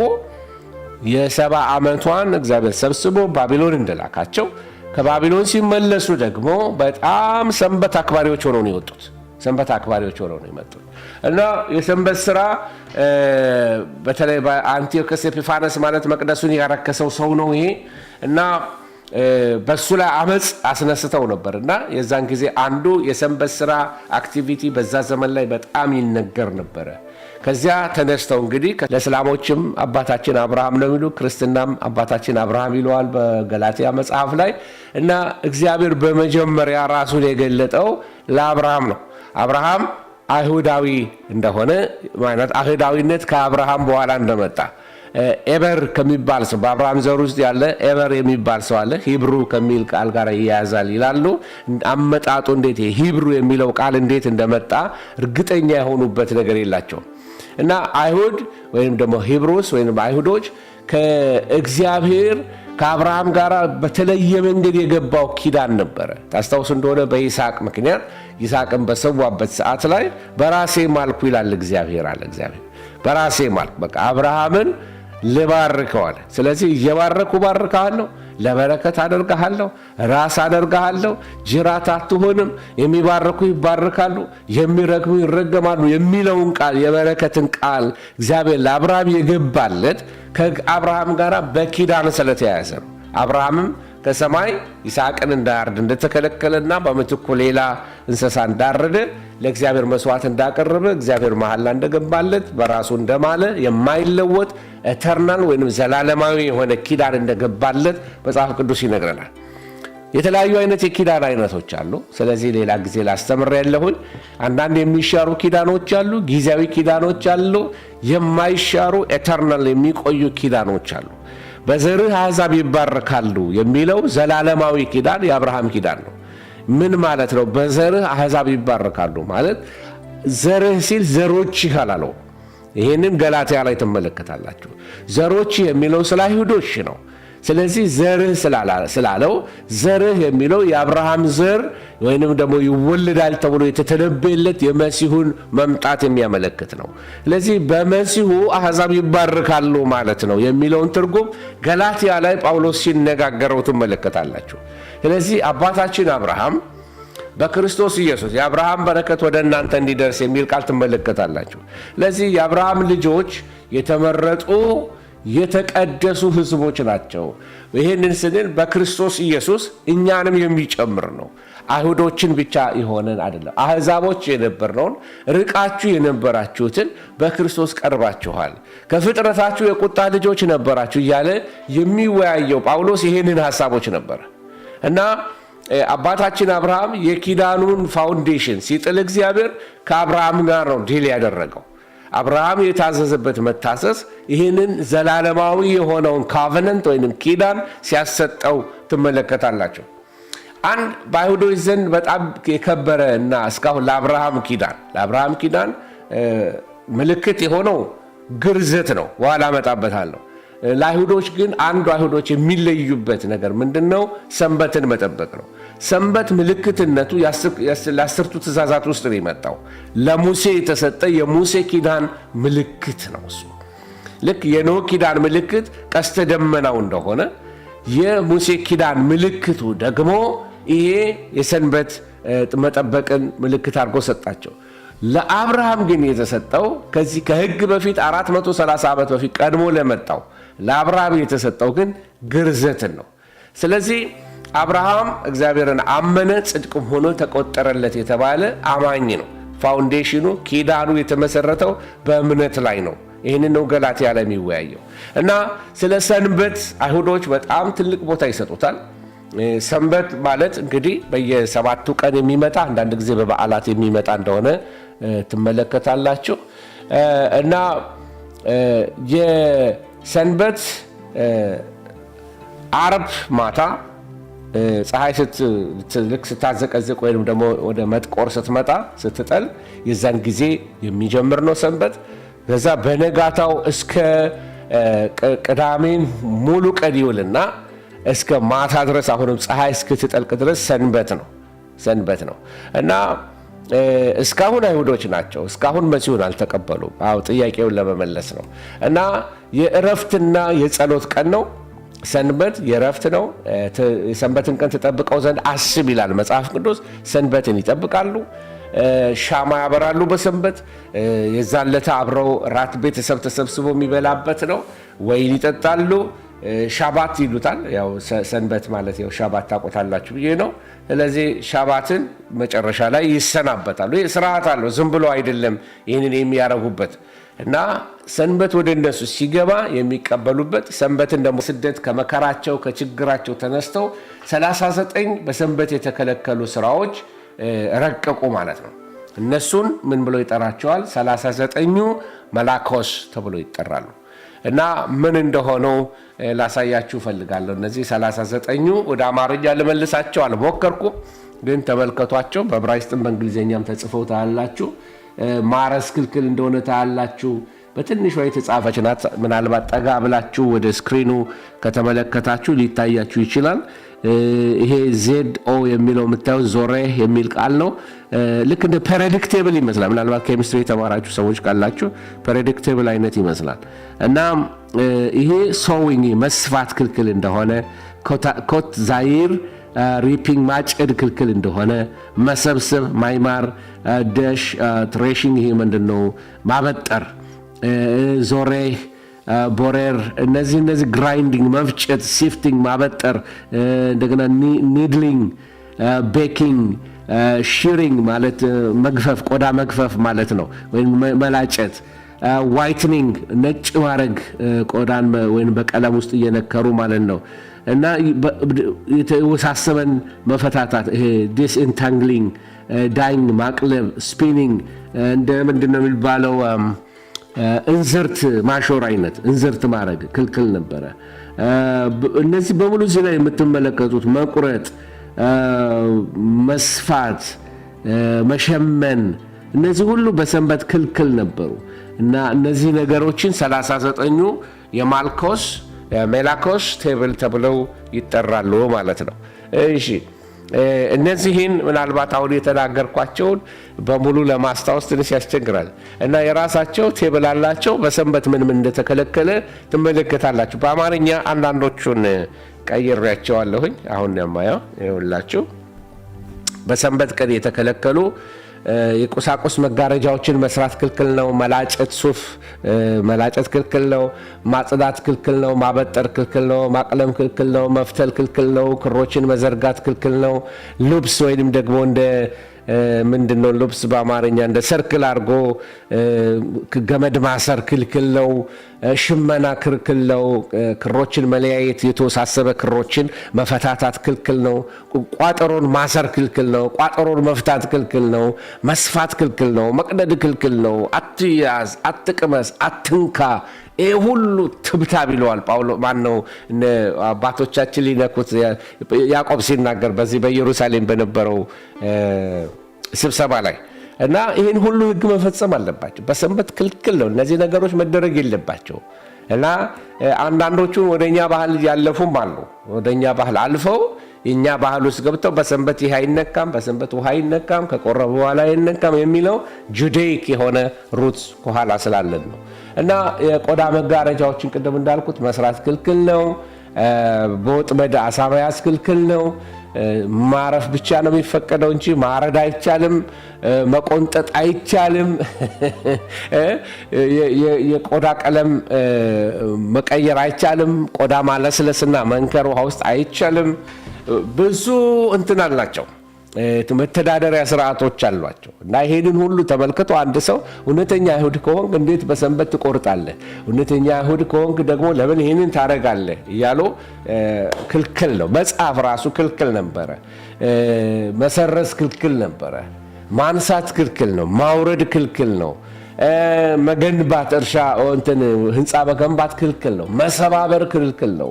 የ70 ዓመቷን እግዚአብሔር ሰብስቦ ባቢሎን እንደላካቸው ከባቢሎን ሲመለሱ ደግሞ በጣም ሰንበት አክባሪዎች ሆነው ነው የወጡት። ሰንበት አክባሪዎች ሆነው ነው የመጡት እና የሰንበት ስራ በተለይ በአንቲዮኮስ ኤጲፋነስ ማለት መቅደሱን ያረከሰው ሰው ነው ይሄ እና በሱ ላይ አመጽ አስነስተው ነበር እና የዛን ጊዜ አንዱ የሰንበት ስራ አክቲቪቲ በዛ ዘመን ላይ በጣም ይነገር ነበረ። ከዚያ ተነስተው እንግዲህ ለእስላሞችም አባታችን አብርሃም ነው የሚሉ፣ ክርስትናም አባታችን አብርሃም ይለዋል በገላትያ መጽሐፍ ላይ እና እግዚአብሔር በመጀመሪያ ራሱን የገለጠው ለአብርሃም ነው። አብርሃም አይሁዳዊ እንደሆነ ማለት አይሁዳዊነት ከአብርሃም በኋላ እንደመጣ ኤበር ከሚባል ሰው በአብርሃም ዘር ውስጥ ያለ ኤበር የሚባል ሰው አለ። ሂብሩ ከሚል ቃል ጋር ይያያዛል ይላሉ። አመጣጡ እንዴት ሂብሩ የሚለው ቃል እንዴት እንደመጣ እርግጠኛ የሆኑበት ነገር የላቸውም እና አይሁድ ወይም ደግሞ ሂብሩስ ወይም አይሁዶች ከእግዚአብሔር ከአብርሃም ጋር በተለየ መንገድ የገባው ኪዳን ነበረ። ታስታውስ እንደሆነ በይስሐቅ ምክንያት ይስሐቅን በሰዋበት ሰዓት ላይ በራሴ ማልኩ ይላል እግዚአብሔር አለ። እግዚአብሔር በራሴ ማልኩ በቃ አብርሃምን ልባርከዋል። ስለዚህ እየባረኩ ባርካለሁ፣ ለበረከት አደርግሃለሁ፣ ራስ አደርግሃለሁ፣ ጅራት አትሆንም፣ የሚባርኩ ይባርካሉ፣ የሚረግሙ ይረገማሉ የሚለውን ቃል የበረከትን ቃል እግዚአብሔር ለአብርሃም የገባለት ከአብርሃም ጋር በኪዳን ስለተያያዘ ነው። አብርሃምም ከሰማይ ይስሐቅን እንዳያርድ እንደተከለከለና በምትኩ ሌላ እንስሳ እንዳረደ ለእግዚአብሔር መስዋዕት እንዳቀረበ እግዚአብሔር መሐላ እንደገባለት በራሱ እንደማለ የማይለወጥ ኤተርናል ወይም ዘላለማዊ የሆነ ኪዳን እንደገባለት መጽሐፍ ቅዱስ ይነግረናል። የተለያዩ አይነት የኪዳን አይነቶች አሉ። ስለዚህ ሌላ ጊዜ ላስተምር ያለሁኝ አንዳንድ የሚሻሩ ኪዳኖች አሉ፣ ጊዜያዊ ኪዳኖች አሉ፣ የማይሻሩ ኤተርናል የሚቆዩ ኪዳኖች አሉ። በዘርህ አሕዛብ ይባረካሉ የሚለው ዘላለማዊ ኪዳን የአብርሃም ኪዳን ነው። ምን ማለት ነው? በዘርህ አሕዛብ ይባረካሉ ማለት ዘርህ ሲል ዘሮች አላለው። ይህንን ገላትያ ላይ ትመለከታላችሁ። ዘሮች የሚለው ስለ አይሁዶች ነው። ስለዚህ ዘርህ ስላለው ዘርህ የሚለው የአብርሃም ዘር ወይንም ደግሞ ይወለዳል ተብሎ የተተነበየለት የመሲሁን መምጣት የሚያመለክት ነው። ስለዚህ በመሲሁ አሕዛብ ይባረካሉ ማለት ነው የሚለውን ትርጉም ገላትያ ላይ ጳውሎስ ሲነጋገረው ትመለከታላችሁ። ስለዚህ አባታችን አብርሃም በክርስቶስ ኢየሱስ የአብርሃም በረከት ወደ እናንተ እንዲደርስ የሚል ቃል ትመለከታላችሁ። ስለዚህ የአብርሃም ልጆች የተመረጡ የተቀደሱ ሕዝቦች ናቸው። ይህንን ስንል በክርስቶስ ኢየሱስ እኛንም የሚጨምር ነው። አይሁዶችን ብቻ የሆነን አይደለም። አሕዛቦች የነበርነውን ርቃችሁ የነበራችሁትን በክርስቶስ ቀርባችኋል፣ ከፍጥረታችሁ የቁጣ ልጆች ነበራችሁ እያለ የሚወያየው ጳውሎስ ይህንን ሐሳቦች ነበር እና አባታችን አብርሃም የኪዳኑን ፋውንዴሽን ሲጥል እግዚአብሔር ከአብርሃም ጋር ነው ዲል ያደረገው። አብርሃም የታዘዘበት መታዘዝ ይህንን ዘላለማዊ የሆነውን ካቨነንት ወይም ኪዳን ሲያሰጠው ትመለከታላቸው። አንድ በአይሁዶች ዘንድ በጣም የከበረ እና እስካሁን ለአብርሃም ኪዳን ምልክት የሆነው ግርዘት ነው። በኋላ እመጣበታለሁ። ለአይሁዶች ግን አይሁዶች የሚለዩበት ነገር ምንድነው? ሰንበትን መጠበቅ ነው። ሰንበት ምልክትነቱ ለአስርቱ ትእዛዛት ውስጥ ነው የመጣው። ለሙሴ የተሰጠ የሙሴ ኪዳን ምልክት ነው። እሱ ልክ የኖህ ኪዳን ምልክት ቀስተ ደመናው እንደሆነ የሙሴ ኪዳን ምልክቱ ደግሞ ይሄ የሰንበት መጠበቅን ምልክት አድርጎ ሰጣቸው። ለአብርሃም ግን የተሰጠው ከዚህ ከሕግ በፊት 430 ዓመት በፊት ቀድሞ ለመጣው ለአብርሃም የተሰጠው ግን ግርዘትን ነው። ስለዚህ አብርሃም እግዚአብሔርን አመነ ጽድቅም ሆኖ ተቆጠረለት የተባለ አማኝ ነው። ፋውንዴሽኑ ኪዳኑ የተመሰረተው በእምነት ላይ ነው። ይህንን ነው ገላትያ ላይ የሚወያየው እና ስለ ሰንበት አይሁዶች በጣም ትልቅ ቦታ ይሰጡታል። ሰንበት ማለት እንግዲህ በየ7ቱ ቀን የሚመጣ አንዳንድ ጊዜ በበዓላት የሚመጣ እንደሆነ ትመለከታላችሁ እና የሰንበት ዓርብ ማታ ፀሐይ ልክ ስታዘቀዝቅ ወይም ደግሞ ወደ መጥቆር ስትመጣ ስትጠል የዛን ጊዜ የሚጀምር ነው ሰንበት። ከዛ በነጋታው እስከ ቅዳሜን ሙሉ ቀን ይውልና እስከ ማታ ድረስ አሁንም ፀሐይ እስክትጠልቅ ድረስ ሰንበት ነው እና እስካሁን አይሁዶች ናቸው። እስካሁን መሲሁን አልተቀበሉም። ጥያቄውን ለመመለስ ነው እና የእረፍትና የጸሎት ቀን ነው። ሰንበት የእረፍት ነው። የሰንበትን ቀን ትጠብቀው ዘንድ አስብ ይላል መጽሐፍ ቅዱስ። ሰንበትን ይጠብቃሉ፣ ሻማ ያበራሉ በሰንበት። የዛን ዕለት አብረው ራት ቤተሰብ ተሰብስቦ የሚበላበት ነው። ወይን ይጠጣሉ። ሻባት ይሉታል። ያው ሰንበት ማለት ያው ሻባት ታቆታላችሁ ብዬ ነው። ስለዚህ ሻባትን መጨረሻ ላይ ይሰናበታሉ። ይህ ስርዓት አለው፣ ዝም ብሎ አይደለም ይህንን የሚያረጉበት እና ሰንበት ወደ እነሱ ሲገባ የሚቀበሉበት። ሰንበትን ደግሞ ስደት ከመከራቸው ከችግራቸው ተነስተው 39 በሰንበት የተከለከሉ ስራዎች ረቀቁ ማለት ነው። እነሱን ምን ብሎ ይጠራቸዋል? 39ኙ መላኮስ ተብሎ ይጠራሉ። እና ምን እንደሆነው ላሳያችሁ ፈልጋለሁ። እነዚህ 39ኙ ወደ አማርኛ ልመልሳቸው አልሞከርኩም፣ ግን ተመልከቷቸው። በዕብራይስጥም በእንግሊዝኛም ተጽፈው ታያላችሁ። ማረስ ክልክል እንደሆነ ታያላችሁ። በትንሿ የተጻፈች ናት። ምናልባት ጠጋ ብላችሁ ወደ ስክሪኑ ከተመለከታችሁ ሊታያችሁ ይችላል። ይሄ ZO የሚለው የምታዩት ዞሬ የሚል ቃል ነው። ልክ እንደ ፔሬዲክቴብል ይመስላል። ምናልባት ኬሚስትሪ የተማራችሁ ሰዎች ካላችሁ ፔሬዲክቴብል አይነት ይመስላል እና ይሄ ሶዊንግ መስፋት ክልክል እንደሆነ፣ ኮት ዛይር ሪፒንግ ማጨድ ክልክል እንደሆነ፣ መሰብሰብ ማይማር፣ ደሽ ትሬሽንግ ይሄ ምንድነው ማበጠር፣ ዞሬ ቦሬር እነዚህ ግራይንዲንግ መፍጨት፣ ሲፍቲንግ ማበጠር፣ እንደገና ኒድሊንግ፣ ቤኪንግ፣ ሺሪንግ ማለት መግፈፍ ቆዳ መግፈፍ ማለት ነው ወይም መላጨት፣ ዋይትኒንግ ነጭ ማድረግ ቆዳን ወይም በቀለም ውስጥ እየነከሩ ማለት ነው እና የተወሳሰበን መፈታታት ይሄ ዲስኢንታንግሊንግ፣ ዳይንግ ማቅለብ፣ ስፒኒንግ እንደ ምንድነው የሚባለው እንዝርት ማሾር አይነት እንዝርት ማድረግ ክልክል ነበረ። እነዚህ በሙሉ እዚህ ላይ የምትመለከቱት መቁረጥ፣ መስፋት፣ መሸመን እነዚህ ሁሉ በሰንበት ክልክል ነበሩ እና እነዚህ ነገሮችን 39ኙ የማልኮስ ሜላኮስ ቴብል ተብለው ይጠራሉ ማለት ነው። እሺ እነዚህን ምናልባት አሁን የተናገርኳቸውን በሙሉ ለማስታወስ ትንሽ ያስቸግራል እና የራሳቸው ቴብል አላቸው። በሰንበት ምን እንደተከለከለ ትመለከታላችሁ። በአማርኛ አንዳንዶቹን ቀይሬያቸዋለሁኝ። አሁን የማየው ይኸውላችሁ በሰንበት ቀን የተከለከሉ የቁሳቁስ መጋረጃዎችን መስራት ክልክል ነው። መላጨት ሱፍ መላጨት ክልክል ነው። ማጽዳት ክልክል ነው። ማበጠር ክልክል ነው። ማቅለም ክልክል ነው። መፍተል ክልክል ነው። ክሮችን መዘርጋት ክልክል ነው። ልብስ ወይንም ደግሞ እንደ ምንድነው ልብስ በአማርኛ እንደ ሰርክል አድርጎ ገመድ ማሰር ክልክል ነው። ሽመና ክልክል ነው። ክሮችን መለያየት የተወሳሰበ ክሮችን መፈታታት ክልክል ነው። ቋጠሮን ማሰር ክልክል ነው። ቋጠሮን መፍታት ክልክል ነው። መስፋት ክልክል ነው። መቅደድ ክልክል ነው። አትያዝ፣ አትቅመስ፣ አትንካ ይሄ ሁሉ ትብታብ ይለዋል ጳውሎ ማነው አባቶቻችን ሊነኩት ያዕቆብ ሲናገር በዚህ በኢየሩሳሌም በነበረው ስብሰባ ላይ እና ይህን ሁሉ ሕግ መፈጸም አለባቸው። በሰንበት ክልክል ነው። እነዚህ ነገሮች መደረግ የለባቸው እና አንዳንዶቹን ወደኛ ባህል ያለፉም አሉ። ወደኛ ባህል አልፈው የኛ ባህል ውስጥ ገብተው በሰንበት ይህ አይነካም፣ በሰንበት ውሃ አይነካም፣ ከቆረበ በኋላ አይነካም የሚለው ጁዴይክ የሆነ ሩት ከኋላ ስላለን ነው። እና የቆዳ መጋረጃዎችን ቅድም እንዳልኩት መስራት ክልክል ነው። በወጥመድ አሳ መያዝ ክልክል ነው። ማረፍ ብቻ ነው የሚፈቀደው እንጂ ማረድ አይቻልም፣ መቆንጠጥ አይቻልም፣ የቆዳ ቀለም መቀየር አይቻልም፣ ቆዳ ማለስለስና መንከር ውሃ ውስጥ አይቻልም። ብዙ እንትን አላቸው፣ መተዳደሪያ ስርዓቶች አሏቸው። እና ይሄንን ሁሉ ተመልክቶ አንድ ሰው እውነተኛ አይሁድ ከሆንክ እንዴት በሰንበት ትቆርጣለህ? እውነተኛ አይሁድ ከሆንክ ደግሞ ለምን ይሄንን ታደርጋለህ? እያሉ ክልክል ነው። መጽሐፍ ራሱ ክልክል ነበረ። መሰረዝ ክልክል ነበረ። ማንሳት ክልክል ነው። ማውረድ ክልክል ነው። መገንባት እርሻ እንትን ህንፃ መገንባት ክልክል ነው። መሰባበር ክልክል ነው።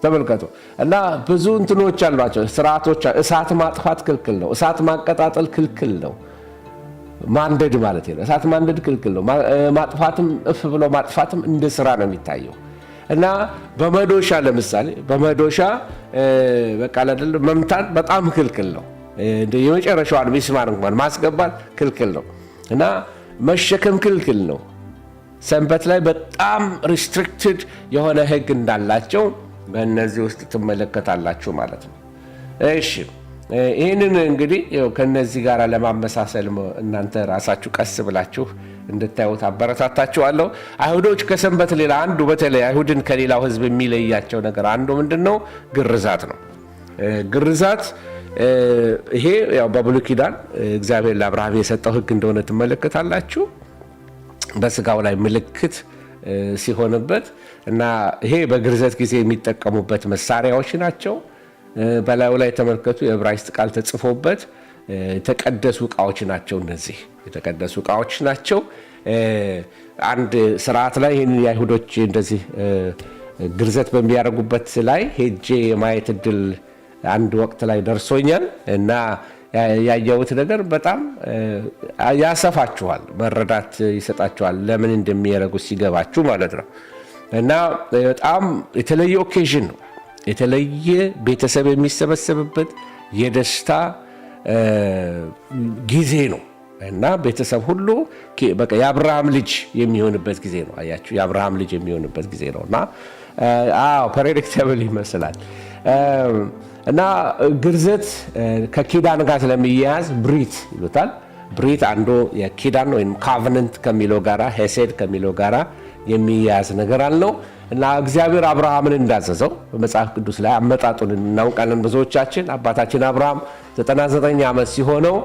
ተመልከቱ። እና ብዙ እንትኖች አሏቸው፣ ስርዓቶች። እሳት ማጥፋት ክልክል ነው። እሳት ማቀጣጠል ክልክል ነው። ማንደድ ማለት ነው። እሳት ማንደድ ክልክል ነው። ማጥፋትም እፍ ብሎ ማጥፋትም እንደ ስራ ነው የሚታየው። እና በመዶሻ ለምሳሌ በመዶሻ በቃ አይደል መምታት በጣም ክልክል ነው። የመጨረሻዋን ሚስማር እንኳን ማስገባት ክልክል ነው። እና መሸከም ክልክል ነው። ሰንበት ላይ በጣም ሪስትሪክትድ የሆነ ህግ እንዳላቸው በእነዚህ ውስጥ ትመለከታላችሁ ማለት ነው። እሺ ይህንን እንግዲህ ከነዚህ ጋር ለማመሳሰል እናንተ ራሳችሁ ቀስ ብላችሁ እንድታዩት አበረታታችኋለሁ። አይሁዶች ከሰንበት ሌላ አንዱ በተለይ አይሁድን ከሌላው ህዝብ የሚለያቸው ነገር አንዱ ምንድነው? ግርዛት ነው። ግርዛት ይሄ ያው በብሉይ ኪዳን እግዚአብሔር ለአብርሃም የሰጠው ህግ እንደሆነ ትመለከታላችሁ። በስጋው ላይ ምልክት ሲሆንበት እና ይሄ በግርዘት ጊዜ የሚጠቀሙበት መሳሪያዎች ናቸው። በላዩ ላይ ተመልከቱ፣ የዕብራይስጥ ቃል ተጽፎበት የተቀደሱ ዕቃዎች ናቸው። እነዚህ የተቀደሱ ዕቃዎች ናቸው። አንድ ስርዓት ላይ ይህን የአይሁዶች እንደዚህ ግርዘት በሚያደርጉበት ላይ ሄጄ የማየት እድል አንድ ወቅት ላይ ደርሶኛል እና ያየሁት ነገር በጣም ያሰፋችኋል፣ መረዳት ይሰጣችኋል፣ ለምን እንደሚያደርጉ ሲገባችሁ ማለት ነው። እና በጣም የተለየ ኦኬዥን ነው፣ የተለየ ቤተሰብ የሚሰበሰብበት የደስታ ጊዜ ነው። እና ቤተሰብ ሁሉ በቃ የአብርሃም ልጅ የሚሆንበት ጊዜ ነው። አያችሁ፣ የአብርሃም ልጅ የሚሆንበት ጊዜ ነው። እና ፕሬዲክተብል ይመስላል። እና ግርዘት ከኪዳን ጋር ስለሚያያዝ ብሪት ይሉታል። ብሪት አንዱ የኪዳን ወይም ካቨነንት ከሚለው ጋራ ሄሴድ ከሚለው ጋራ የሚያያዝ ነገር አለው። እና እግዚአብሔር አብርሃምን እንዳዘዘው በመጽሐፍ ቅዱስ ላይ አመጣጡን እናውቃለን ብዙዎቻችን። አባታችን አብርሃም 99 ዓመት ሲሆነው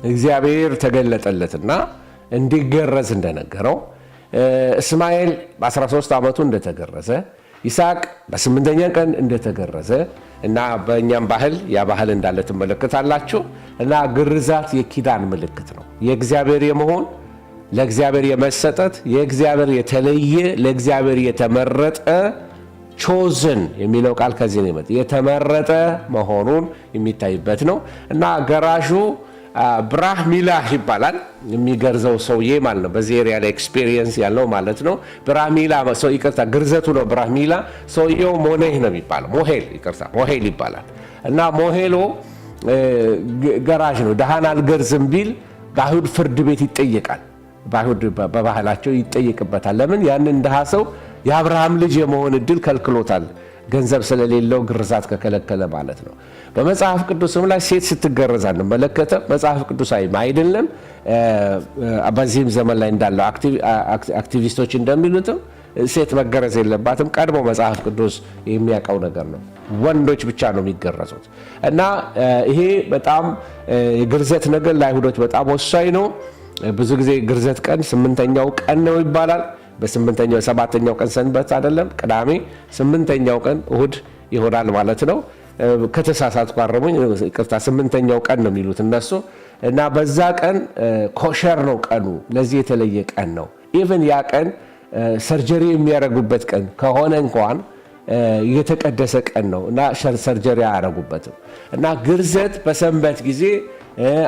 እግዚአብሔር ተገለጠለትና እንዲገረዝ እንደነገረው፣ እስማኤል በ13 ዓመቱ እንደተገረዘ፣ ይስሐቅ በ8ኛ ቀን እንደተገረዘ እና በእኛም ባህል ያ ባህል እንዳለ ትመለከታላችሁ። እና ግርዛት የኪዳን ምልክት ነው። የእግዚአብሔር የመሆን ለእግዚአብሔር የመሰጠት የእግዚአብሔር የተለየ ለእግዚአብሔር የተመረጠ ቾዝን የሚለው ቃል ከዚህ ነው የመጣው። የተመረጠ መሆኑን የሚታይበት ነው። እና ገራዡ ብራህ ሚላህ ይባላል። የሚገርዘው ሰውዬ ማለት ነው። በዚህ ኤሪያ ላይ ኤክስፔሪየንስ ያለው ማለት ነው። ብራህ ሚላ ሰው ይቅርታ፣ ግርዘቱ ነው ብራህ ሚላ። ሰውየው ሞኔህ ነው የሚባለው። ሞሄል ይቅርታ፣ ሞሄል ይባላል። እና ሞሄሎ ገራዥ ነው። ደሃን አልገርዝም ቢል በአይሁድ ፍርድ ቤት ይጠየቃል። በአይሁድ በባህላቸው ይጠየቅበታል። ለምን? ያንን ደሃ ሰው የአብርሃም ልጅ የመሆን እድል ከልክሎታል። ገንዘብ ስለሌለው ግርዛት ከከለከለ ማለት ነው። በመጽሐፍ ቅዱስም ላይ ሴት ስትገረዝ አንመለከተም። መጽሐፍ ቅዱሳዊም አይደለም። በዚህም ዘመን ላይ እንዳለው አክቲቪስቶች እንደሚሉትም ሴት መገረዝ የለባትም። ቀድሞ መጽሐፍ ቅዱስ የሚያውቀው ነገር ነው። ወንዶች ብቻ ነው የሚገረዙት። እና ይሄ በጣም የግርዘት ነገር ለአይሁዶች በጣም ወሳኝ ነው። ብዙ ጊዜ ግርዘት ቀን 8ኛው ቀን ነው ይባላል። በ8ኛው 7ኛው ቀን ሰንበት አይደለም፣ ቅዳሜ 8ኛው ቀን እሁድ ይሆናል ማለት ነው። ከተሳሳትኩ አረሙኝ፣ ይቅርታ። 8ኛው ቀን ነው የሚሉት እነሱ። እና በዛ ቀን ኮሸር ነው ቀኑ፣ ለዚህ የተለየ ቀን ነው። ኢቨን ያ ቀን ሰርጀሪ የሚያደርጉበት ቀን ከሆነ እንኳን የተቀደሰ ቀን ነው እና ሰርጀሪ አያደርጉበትም። እና ግርዘት በሰንበት ጊዜ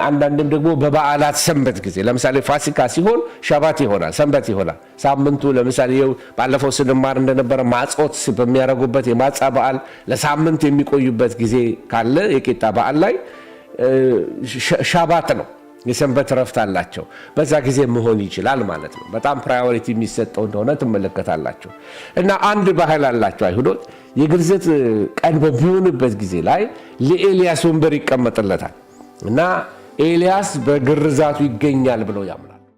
አንዳንድም ደግሞ በበዓላት ሰንበት ጊዜ ለምሳሌ ፋሲካ ሲሆን ሸባት ይሆናል፣ ሰንበት ይሆናል። ሳምንቱ ለምሳሌ ባለፈው ስንማር እንደነበረ ማጾት በሚያደርጉበት የማጻ በዓል ለሳምንት የሚቆዩበት ጊዜ ካለ የቂጣ በዓል ላይ ሸባት ነው። የሰንበት ረፍት አላቸው። በዛ ጊዜ መሆን ይችላል ማለት ነው። በጣም ፕራዮሪቲ የሚሰጠው እንደሆነ ትመለከታላችሁ። እና አንድ ባህል አላቸው አይሁዶች። የግርዘት ቀን በሚሆንበት ጊዜ ላይ ለኤልያስ ወንበር ይቀመጥለታል እና ኤልያስ በግርዛቱ ይገኛል ብለው ያምናል።